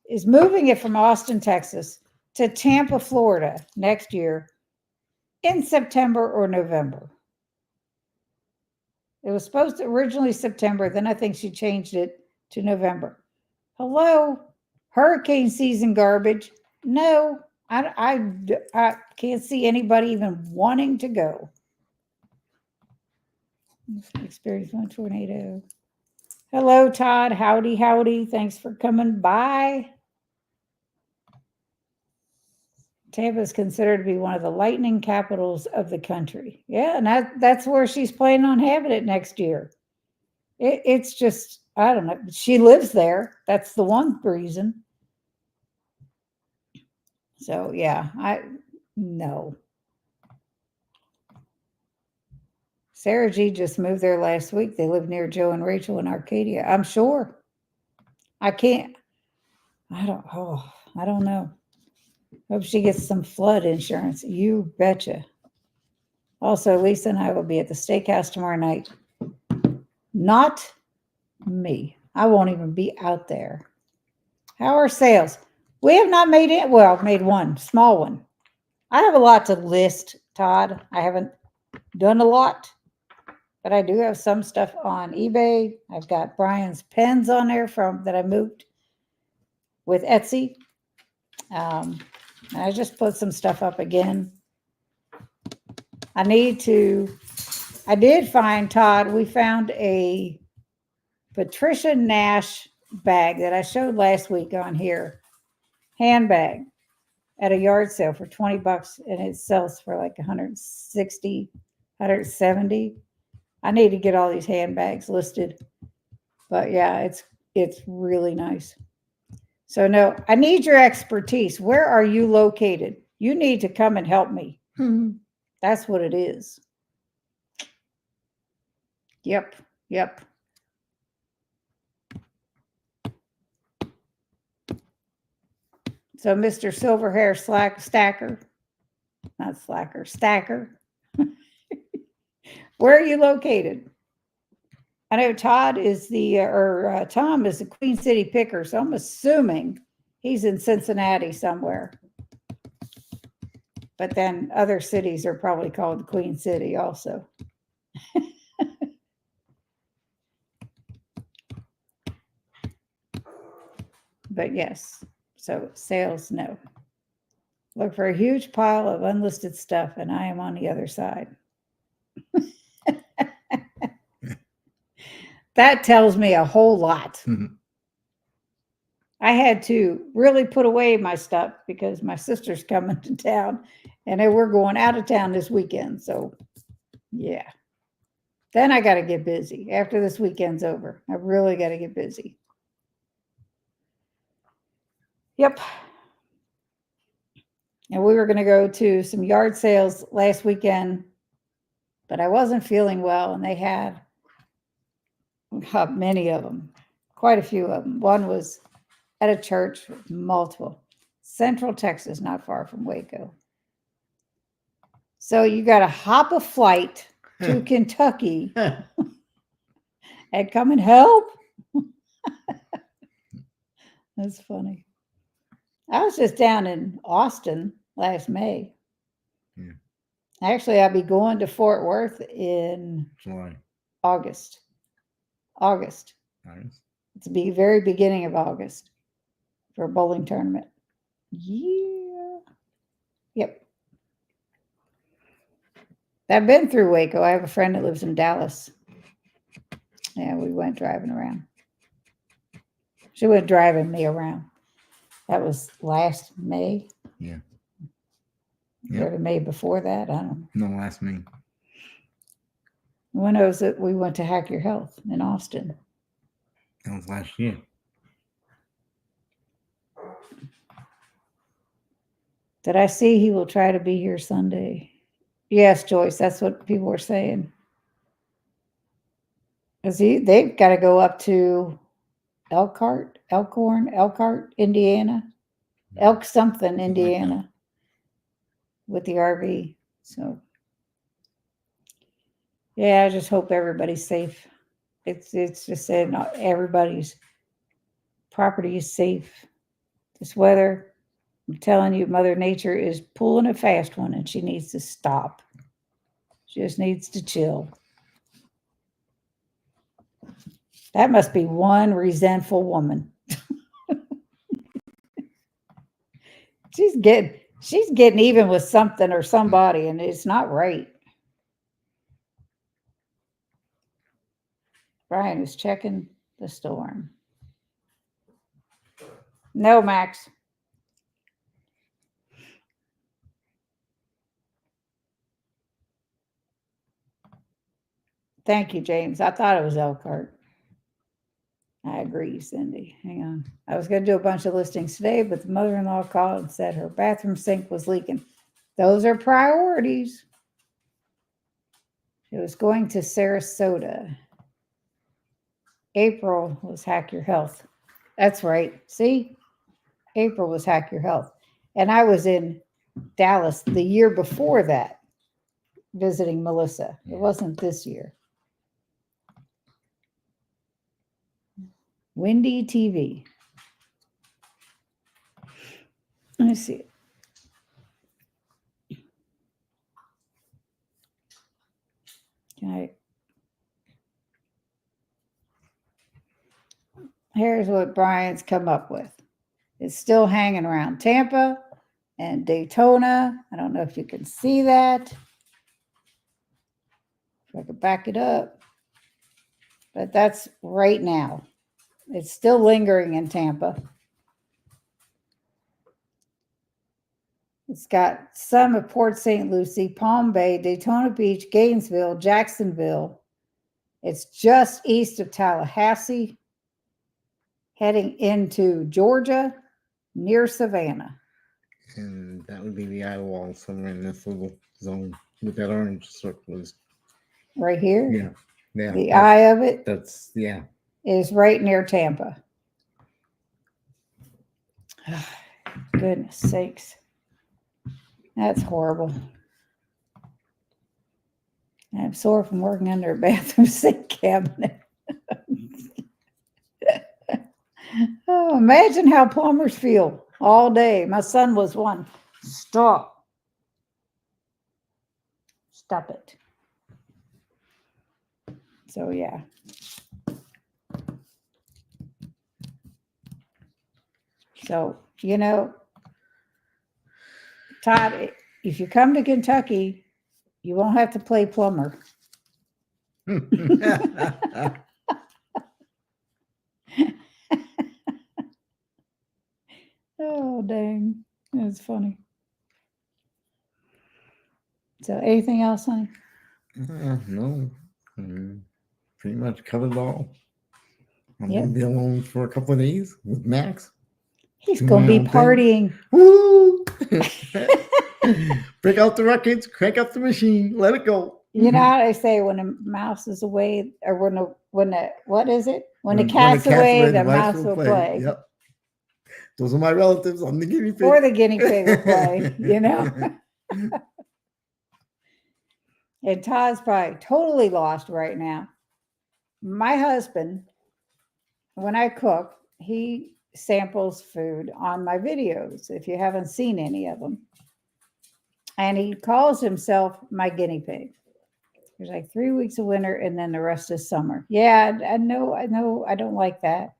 S1: is moving it from Austin, Texas to Tampa, Florida next year in September or November. It was supposed to originally September. Then I think she changed it to November. Hello, hurricane season garbage. No, I can't see anybody even wanting to go. Experience one tornado. Hello, Todd. Howdy, howdy. Thanks for coming by. Tampa is considered to be one of the lightning capitals of the country. Yeah, and that's where she's planning on having it next year. It's just, I don't know. She lives there. That's the one reason. So yeah, no. Sarah G just moved there last week. They live near Joe and Rachel in Arcadia. I'm sure. I don't know. Hope she gets some flood insurance. You betcha. Also, Lisa and I will be at the steakhouse tomorrow night. Not me. I won't even be out there. How are sales? We have not made it. Well, I've made one, small one. I have a lot to list, Todd. I haven't done a lot, but I do have some stuff on eBay. I've got Brian's pens on there that I moved with Etsy. And I just put some stuff up again. I did find, Todd, we found a Patricia Nash bag that I showed last week on here. Handbag at a yard sale for $20, and it sells for like 160, 170. I need to get all these handbags listed. But yeah, it's really nice. So no, I need your expertise. Where are you located? You need to come and help me. That's what it is. Yep. So Mr. Silverhair Stacker, where are you located? I know Todd is Tom is the Queen City picker, so I'm assuming he's in Cincinnati somewhere. But then other cities are probably called Queen City also. But yes, so sales, no. Look for a huge pile of unlisted stuff, and I am on the other side. That tells me a whole lot. I had to really put away my stuff because my sister's coming to town and we're going out of town this weekend. So, yeah. Then I got to get busy after this weekend's over. I really got to get busy. Yep. And we were going to go to some yard sales last weekend, but I wasn't feeling well, and they had many of them, quite a few of them. One was at a church, multiple. Central Texas, not far from Waco. So you got to hop a flight to Kentucky and come and help. That's funny. I was just down in Austin last May.
S2: Yeah.
S1: Actually, I'll be going to Fort Worth in
S2: July.
S1: August. August.
S2: Nice.
S1: It's the very beginning of August for a bowling tournament. Yeah. Yep. I've been through Waco. I have a friend that lives in Dallas. Yeah, we went driving around. She went driving me around. That was last May.
S2: Yeah.
S1: Or the May before that. I don't
S2: know. No, last May.
S1: When was it? We went to Hack Your Health in Austin.
S2: That was last year.
S1: Did I see he will try to be here Sunday? Yes, Joyce. That's what people were saying. Because they've got to go up to Elkhart, Indiana. Elk something, Indiana. With the RV. So, yeah, I just hope everybody's safe. It's just said not everybody's property is safe. This weather, I'm telling you, Mother Nature is pulling a fast one, and she needs to stop. She just needs to chill. That must be one resentful woman. She's getting even with something or somebody, and it's not right. Brian is checking the storm. No, Max. Thank you, James. I thought it was Elkhart. I agree, Cindy. Hang on. I was going to do a bunch of listings today, but the mother-in-law called and said her bathroom sink was leaking. Those are priorities. It was going to Sarasota. April was Hack Your Health. That's right. See? April was Hack Your Health. And I was in Dallas the year before that visiting Melissa. It wasn't this year. Windy TV. Let me see. Here's what Brian's come up with. It's still hanging around Tampa and Daytona. I don't know if you can see that. If I could back it up. But that's right now. It's still lingering in Tampa. It's got some of Port St. Lucie, Palm Bay, Daytona Beach, Gainesville, Jacksonville. It's just east of Tallahassee, heading into Georgia, near Savannah.
S2: And that would be the eye wall somewhere in this little zone with that orange circle.
S1: Right here?
S2: Yeah. Yeah.
S1: The eye of it?
S2: That's, yeah.
S1: Is right near Tampa. Goodness sakes. That's horrible. I'm sore from working under a bathroom sink cabinet. Oh, imagine how plumbers feel all day. My son was one. Stop. Stop it. So, yeah. So, you know, Todd, if you come to Kentucky, you won't have to play plumber. Oh, dang. That's funny. So, anything else, honey?
S2: No, pretty much covered it all. I'm
S1: Yep.
S2: gonna be alone for a couple of days with Max.
S1: He's
S2: Do
S1: going to
S2: my
S1: be
S2: own thing.
S1: partying.
S2: Woo! Break out the records, crank up the machine, let it go.
S1: You know how they say when a mouse is away, or when the what is it? When the
S2: When the
S1: cat's away, the
S2: mice
S1: mouse will play.
S2: Yep. Those are my relatives. I'm the guinea pig.
S1: Or the guinea pig will play, you know? And Todd's probably totally lost right now. My husband, when I cook, he samples food on my videos, if you haven't seen any of them. And he calls himself my guinea pig. There's like 3 weeks of winter and then the rest is summer. Yeah, I know, I don't like that.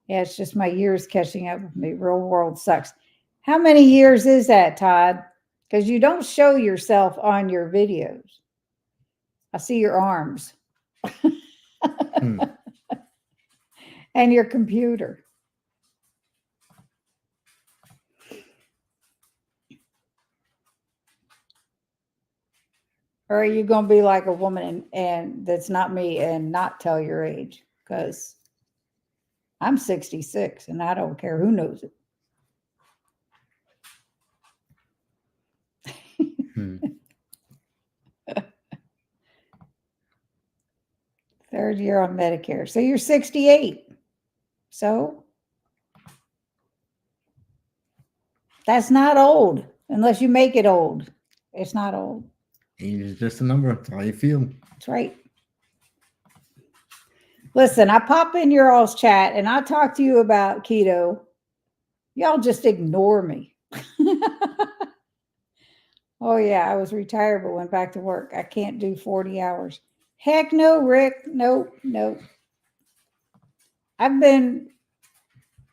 S1: Yeah, it's just my years catching up with me. Real world sucks. How many years is that, Todd? Because you don't show yourself on your videos. I see your arms and your computer. Or are you going to be like a woman and that's not me and not tell your age? Because I'm 66 and I don't care who knows it. Third year on Medicare. So you're 68. So that's not old unless you make it old. It's not old.
S2: Age is just a number. That's how you feel.
S1: That's right. Listen, I pop in your all's chat and I talk to you about keto. Y'all just ignore me. Oh, yeah, I was retired but went back to work. I can't do 40 hours. Heck no, Rick. Nope. I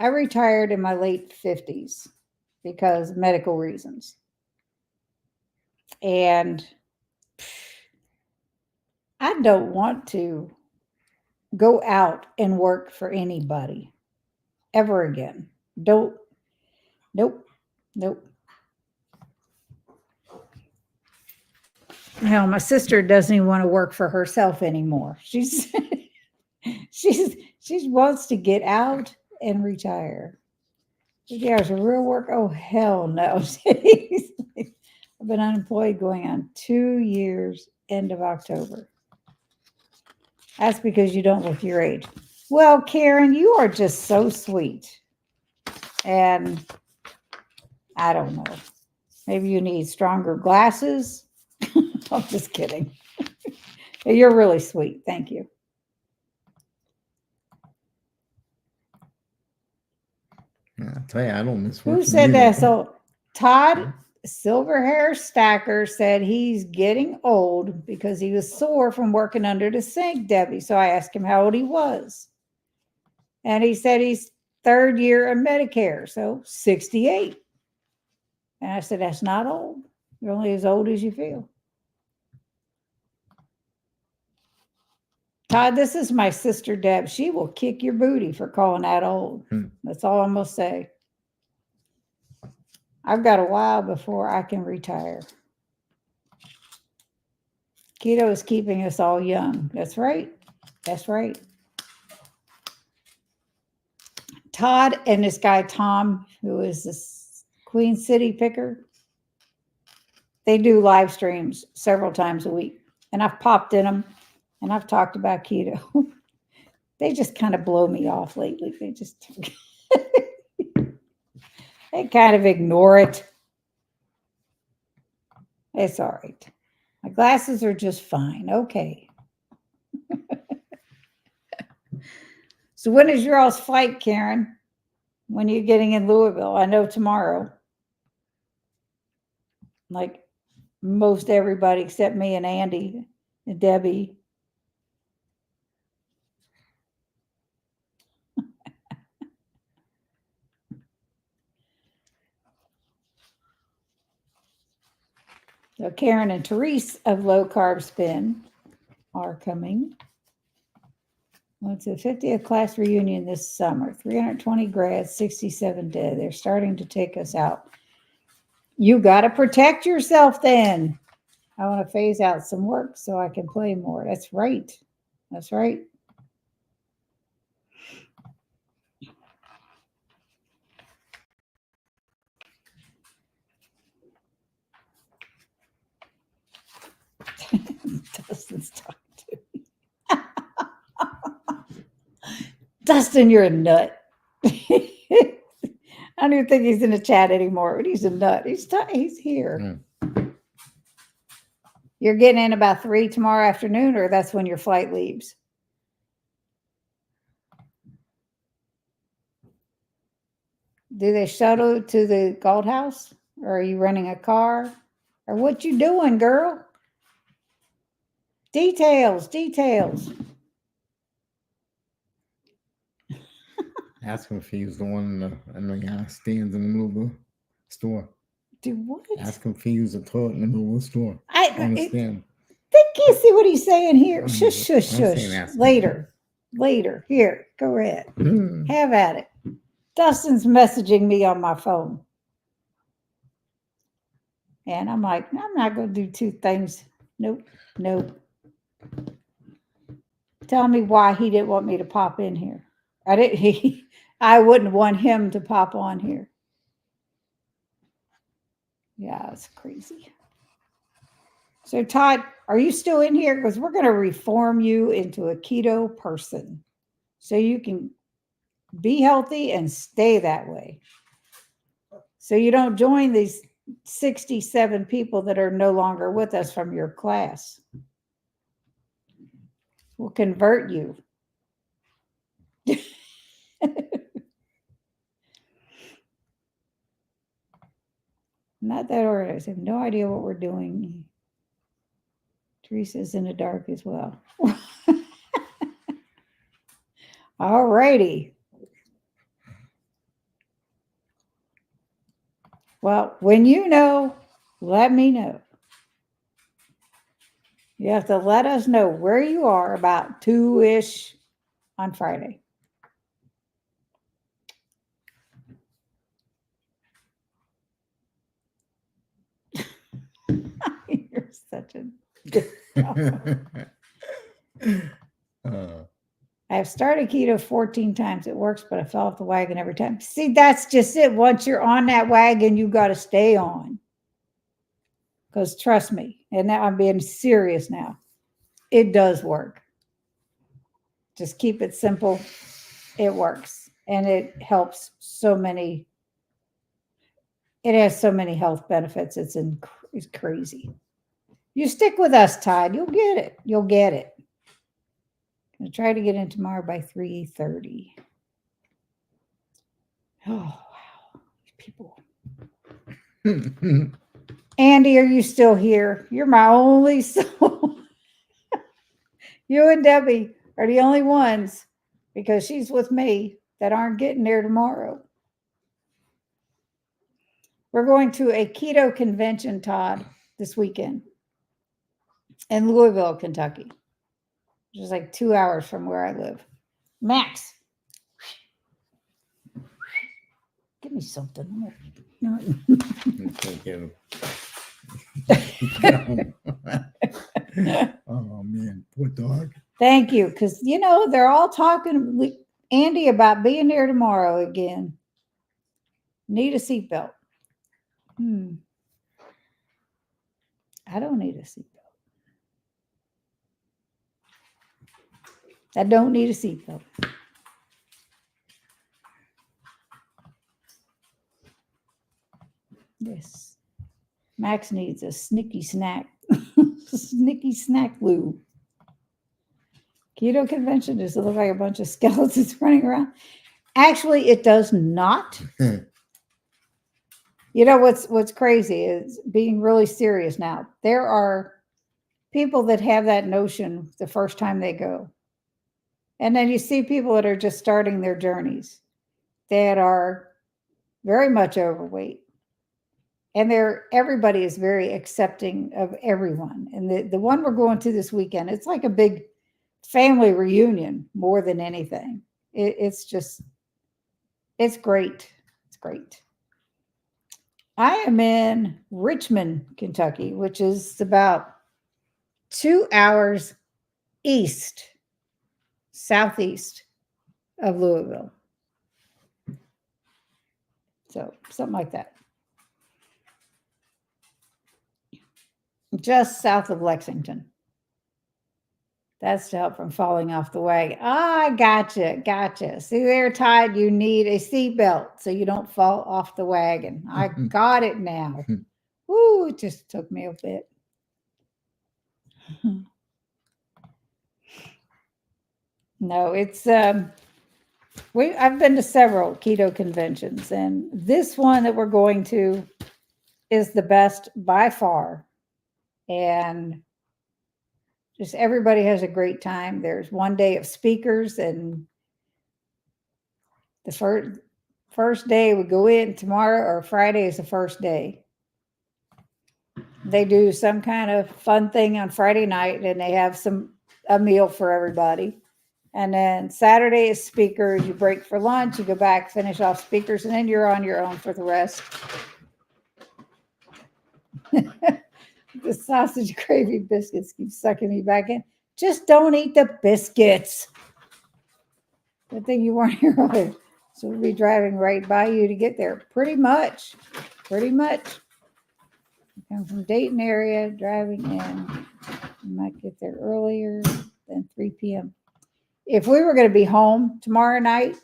S1: retired in my late 50s because of medical reasons. And I don't want to go out and work for anybody ever again. Nope. Hell, my sister doesn't even want to work for herself anymore. She wants to get out and retire. 50 hours of real work? Oh, hell no. I've been unemployed going on 2 years, end of October. That's because you don't look your age. Well, Karen, you are just so sweet. And I don't know. Maybe you need stronger glasses. I'm just kidding. You're really sweet. Thank you.
S2: I tell you, I don't miss
S1: Who
S2: working
S1: said
S2: either.
S1: that? So Todd Silver Hair Stacker said he's getting old because he was sore from working under the sink, Debbie. So I asked him how old he was. And he said he's third year of Medicare, so 68. And I said, that's not old. You're only as old as you feel. Todd, this is my sister Deb. She will kick your booty for calling that old. That's all I'm going to say. I've got a while before I can retire. Keto is keeping us all young. That's right. That's right. Todd and this guy, Tom, who is this Queen City picker, they do live streams several times a week. And I've popped in them and I've talked about keto. They just kind of blow me off lately. They just, they kind of ignore it. It's all right. My glasses are just fine. Okay. So when is your all's flight, Karen? When are you getting in Louisville? I know tomorrow. Like most everybody except me and Andy and Debbie. So Karen and Therese of Low Carb Spin are coming. Well, it's the 50th class reunion this summer. 320 grads, 67 dead. They're starting to take us out. You got to protect yourself then. I want to phase out some work so I can play more. That's right. That's right. Dustin's talking to me. Dustin, you're a nut. I don't even think he's in the chat anymore, but he's a nut. He's here. You're getting in about 3 tomorrow afternoon, or that's when your flight leaves? Do they shuttle to the Gold House, or are you renting a car, or what you doing, girl? Details.
S2: Ask him if he was the one in the stands in the middle of the store.
S1: Do what?
S2: Ask him if he used a toilet in the middle of the store. On the stand.
S1: They can't see what he's saying here. Shush.
S2: Later.
S1: Here, go ahead. Have at it. Dustin's messaging me on my phone. And I'm like, I'm not going to do 2 things. Nope. Tell me why he didn't want me to pop in here. I wouldn't want him to pop on here. Yeah, it's crazy. So Todd, are you still in here? Because we're going to reform you into a keto person so you can be healthy and stay that way. So you don't join these 67 people that are no longer with us from your class. We'll convert you. Not that organized. I have no idea what we're doing. Teresa's in the dark as well. All righty. Well, when you know, let me know. You have to let us know where you are about 2-ish on Friday. You're such a I have started keto 14 times. It works, but I fell off the wagon every time. See, that's just it. Once you're on that wagon, you got to stay on. Because trust me, and now I'm being serious now, it does work. Just keep it simple. It works. And it helps so many. It has so many health benefits. It's crazy. You stick with us, Todd. You'll get it. You'll get it. I'm going to try to get in tomorrow by 3:30. Oh, wow. People. Andy, are you still here? You're my only soul. You and Debbie are the only ones, because she's with me, that aren't getting there tomorrow. We're going to a keto convention, Todd, this weekend in Louisville, Kentucky, which is like 2 hours from where I live. Max, give me something.
S2: Oh man, poor dog.
S1: Thank you, because they're all talking, Andy, about being there tomorrow again. Need a seatbelt. I don't need a seatbelt. I don't need a seatbelt. Yes. Max needs a snicky snack. Snicky snack glue. Keto convention, does it look like a bunch of skeletons running around? Actually, it does not. What's crazy is, being really serious now, there are people that have that notion the first time they go. And then you see people that are just starting their journeys that are very much overweight. and everybody is very accepting of everyone. And the one we're going to this weekend, it's like a big family reunion more than anything. It's just, it's great. It's great. I am in Richmond, Kentucky, which is about 2 hours east, southeast of Louisville. So something like that. Just south of Lexington. That's to help from falling off the wagon. Ah, gotcha, gotcha. See there, Todd, you need a seatbelt so you don't fall off the wagon. I got it now. Woo, it just took me a bit. No, it's I've been to several keto conventions, and this one that we're going to is the best by far. And just everybody has a great time. There's one day of speakers, and the first day we go in tomorrow, or Friday is the first day. They do some kind of fun thing on Friday night, and they have a meal for everybody. And then Saturday is speakers. You break for lunch, you go back, finish off speakers, and then you're on your own for the rest. The sausage gravy biscuits keep sucking me back in. Just don't eat the biscuits. Good thing you weren't here earlier. So we'll be driving right by you to get there. Pretty much. Pretty much. Come from Dayton area, driving in. You might get there earlier than 3 p.m. If we were going to be home tomorrow night,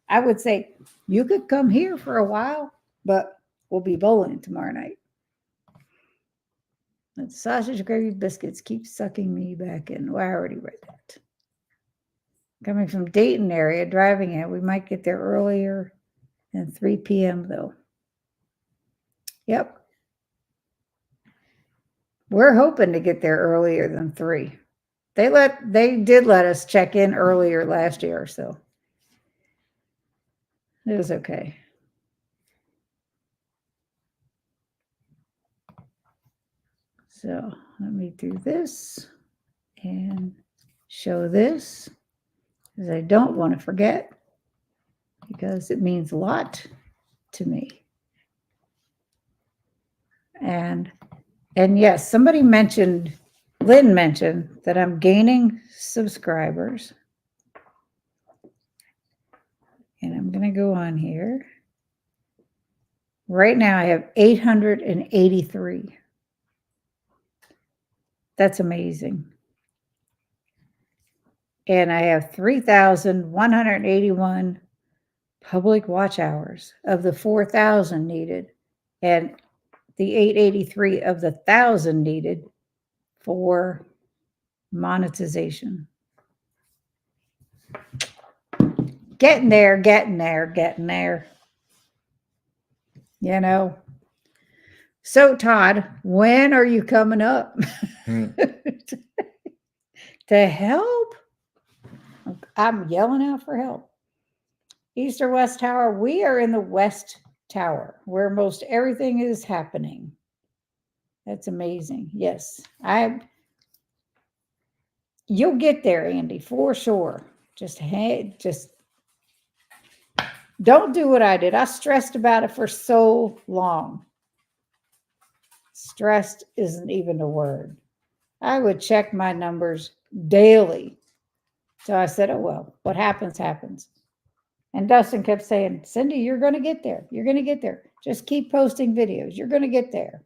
S1: I would say you could come here for a while, but we'll be bowling tomorrow night. The sausage gravy biscuits keep sucking me back in. Well, I already read that. Coming from Dayton area, driving in, we might get there earlier than 3 p.m. though. Yep. We're hoping to get there earlier than 3. They did let us check in earlier last year, so it was okay. So let me do this and show this, because I don't want to forget, because it means a lot to me. And yes, somebody mentioned, Lynn mentioned that I'm gaining subscribers. And I'm going to go on here. Right now I have 883. That's amazing. And I have 3,181 public watch hours of the 4,000 needed, and the 883 of the 1,000 needed for monetization. Getting there, getting there, getting there. You know. So, Todd, when are you coming up to help? I'm yelling out for help. East or West Tower? We are in the West Tower, where most everything is happening. That's amazing. Yes, you'll get there, Andy, for sure. Just don't do what I did. I stressed about it for so long. Stressed isn't even a word. I would check my numbers daily. So I said, oh, well, what happens, happens. And Dustin kept saying, Cindy, you're going to get there. You're going to get there. Just keep posting videos. You're going to get there.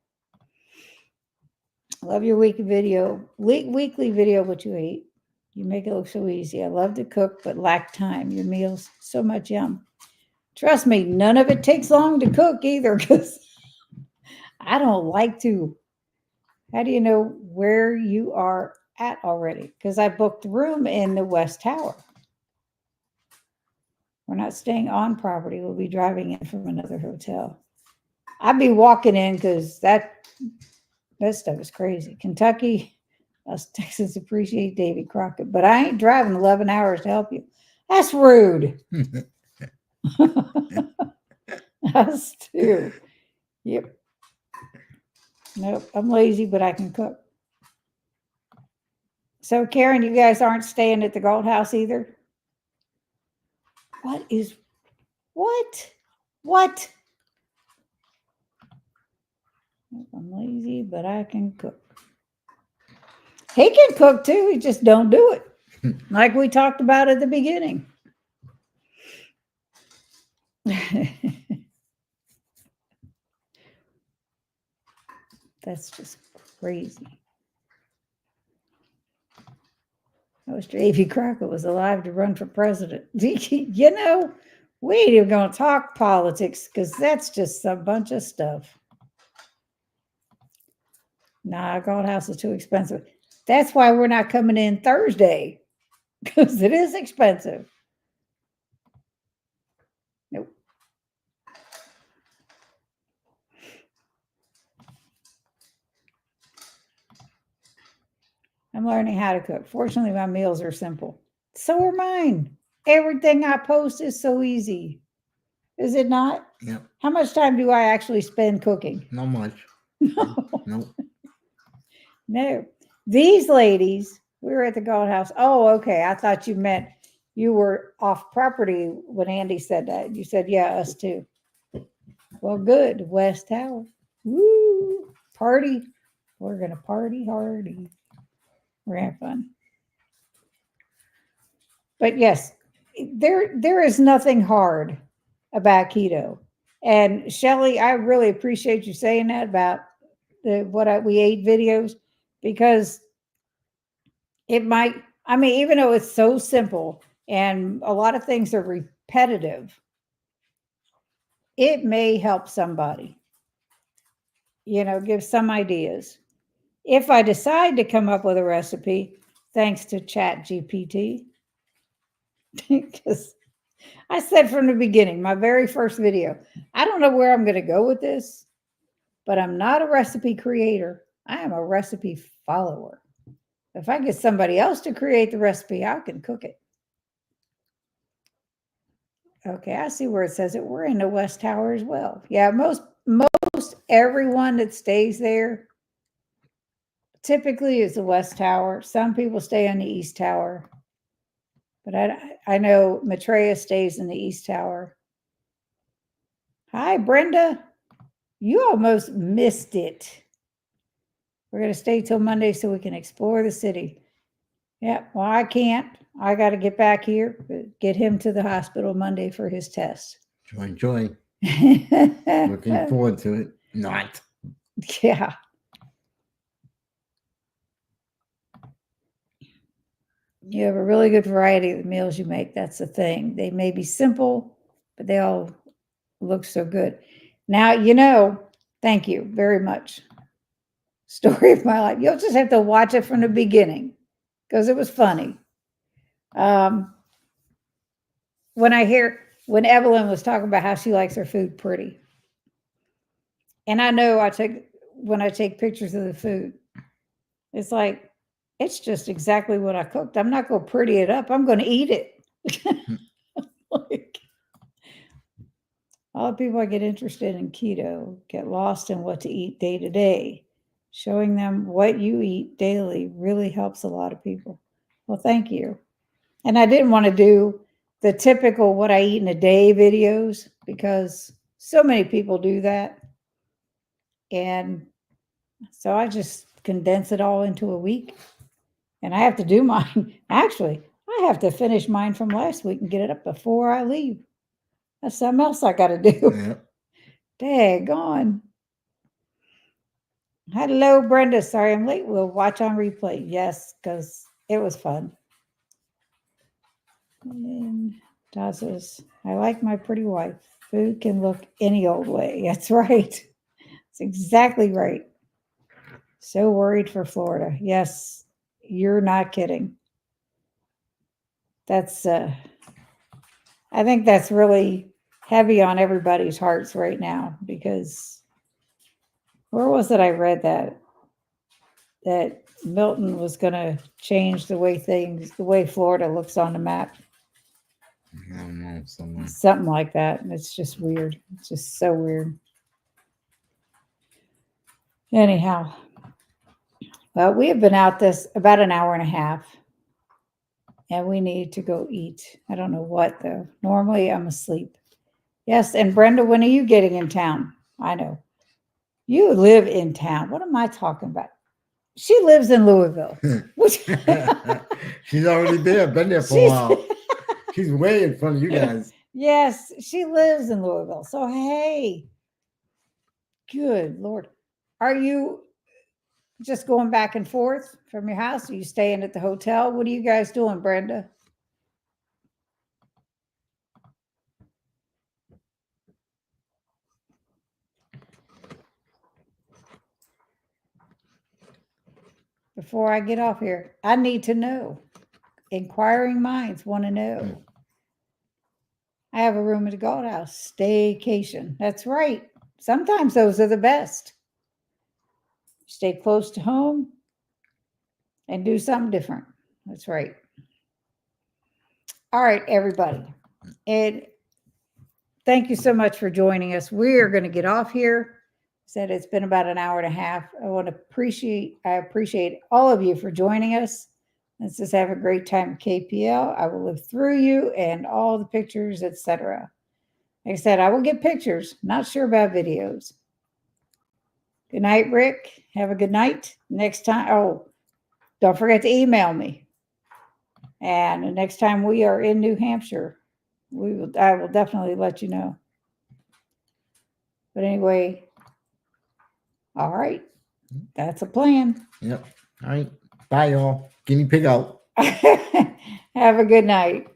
S1: Love your weekly video, what you ate. You make it look so easy. I love to cook, but lack time. Your meals, so much yum. Trust me, none of it takes long to cook either, because I don't like to. How do you know where you are at already? Because I booked a room in the West Tower. We're not staying on property. We'll be driving in from another hotel. I'd be walking in, because that stuff is crazy. Kentucky, us Texans appreciate Davy Crockett, but I ain't driving 11 hours to help you. That's rude. Us too. Yep. Nope, I'm lazy, but I can cook. So, Karen, you guys aren't staying at the Gold House either? What is, what? What? I'm lazy, but I can cook. He can cook too, he just don't do it. Like we talked about at the beginning. That's just crazy. I wish Davy Crockett was alive to run for president. You know, we ain't even going to talk politics because that's just a bunch of stuff. Nah, Gold House is too expensive. That's why we're not coming in Thursday because it is expensive. Nope. I'm learning how to cook. Fortunately, my meals are simple. So are mine. Everything I post is so easy. Is it not?
S2: Yep.
S1: How much time do I actually spend cooking?
S2: Not much.
S1: No.
S2: Nope.
S1: No. These ladies, we were at the Gold House. Oh, okay. I thought you meant you were off property when Andy said that. You said, yeah, us too. Well, good. West Tower. Woo! Party. We're going to party hardy. We're going to have fun. But yes, there is nothing hard about keto. And Shelly, I really appreciate you saying that about the we ate videos, because it might, I mean, even though it's so simple and a lot of things are repetitive, it may help somebody, give some ideas. If I decide to come up with a recipe, thanks to Chat GPT, because I said from the beginning, my very first video, I don't know where I'm going to go with this, but I'm not a recipe creator. I am a recipe follower. If I get somebody else to create the recipe, I can cook it. Okay, I see where it says it. We're in the West Tower as well. Yeah, most everyone that stays there typically is the West Tower. Some people stay on the East Tower, but I know Maitreya stays in the East Tower. Hi, Brenda. You almost missed it. We're going to stay till Monday so we can explore the city. Yeah, well, I can't. I got to get back here, get him to the hospital Monday for his test.
S2: Joy. Looking forward to it. Not.
S1: Yeah. You have a really good variety of the meals you make. That's the thing. They may be simple, but they all look so good. Now, thank you very much. Story of my life. You'll just have to watch it from the beginning because it was funny. When Evelyn was talking about how she likes her food pretty, and I know when I take pictures of the food, it's like, it's just exactly what I cooked. I'm not going to pretty it up. I'm going to eat it. Like, all the people that get interested in keto get lost in what to eat day to day. Showing them what you eat daily really helps a lot of people. Well, thank you. And I didn't want to do the typical what I eat in a day videos because so many people do that. And so I just condense it all into a week. And I have to do mine. Actually, I have to finish mine from last week and get it up before I leave. That's something else I got to do.
S2: Yep.
S1: Daggone. Hello, Brenda. Sorry I'm late. We'll watch on replay. Yes, because it was fun. And Dad says, I like my pretty wife. Food can look any old way. That's right. That's exactly right. So worried for Florida. Yes, you're not kidding. That's I think that's really heavy on everybody's hearts right now, because where was it I read that Milton was going to change the way Florida looks on the map.
S2: I don't know, somewhere.
S1: Something like that. It's just weird. It's just so weird. Anyhow, well, we have been out this about an hour and a half, and we need to go eat. I don't know what though. Normally I'm asleep. Yes, and Brenda, when are you getting in town? I know. You live in town. What am I talking about? She lives in Louisville. Which
S2: She's already there, been there for a
S1: she's
S2: while. She's way in front of you guys.
S1: yes, she lives in Louisville. So hey, good Lord. Are you just going back and forth from your house? Are you staying at the hotel? What are you guys doing, Brenda? Before I get off here, I need to know. Inquiring minds want to know. I have a room at the Gold House. Staycation. That's right. Sometimes those are the best. Stay close to home and do something different. That's right. All right, everybody. And thank you so much for joining us. We are going to get off here. Said it's been about an hour and a half. I appreciate all of you for joining us. Let's just have a great time at KPL. I will live through you and all the pictures, etc. Like I said, I will get pictures. Not sure about videos. Good night, Rick. Have a good night. Next time, oh, don't forget to email me. And the next time we are in New Hampshire, I will definitely let you know. But anyway, all right. That's a plan.
S2: Yep. All right. Bye, y'all. Guinea pig out.
S1: Have a good night.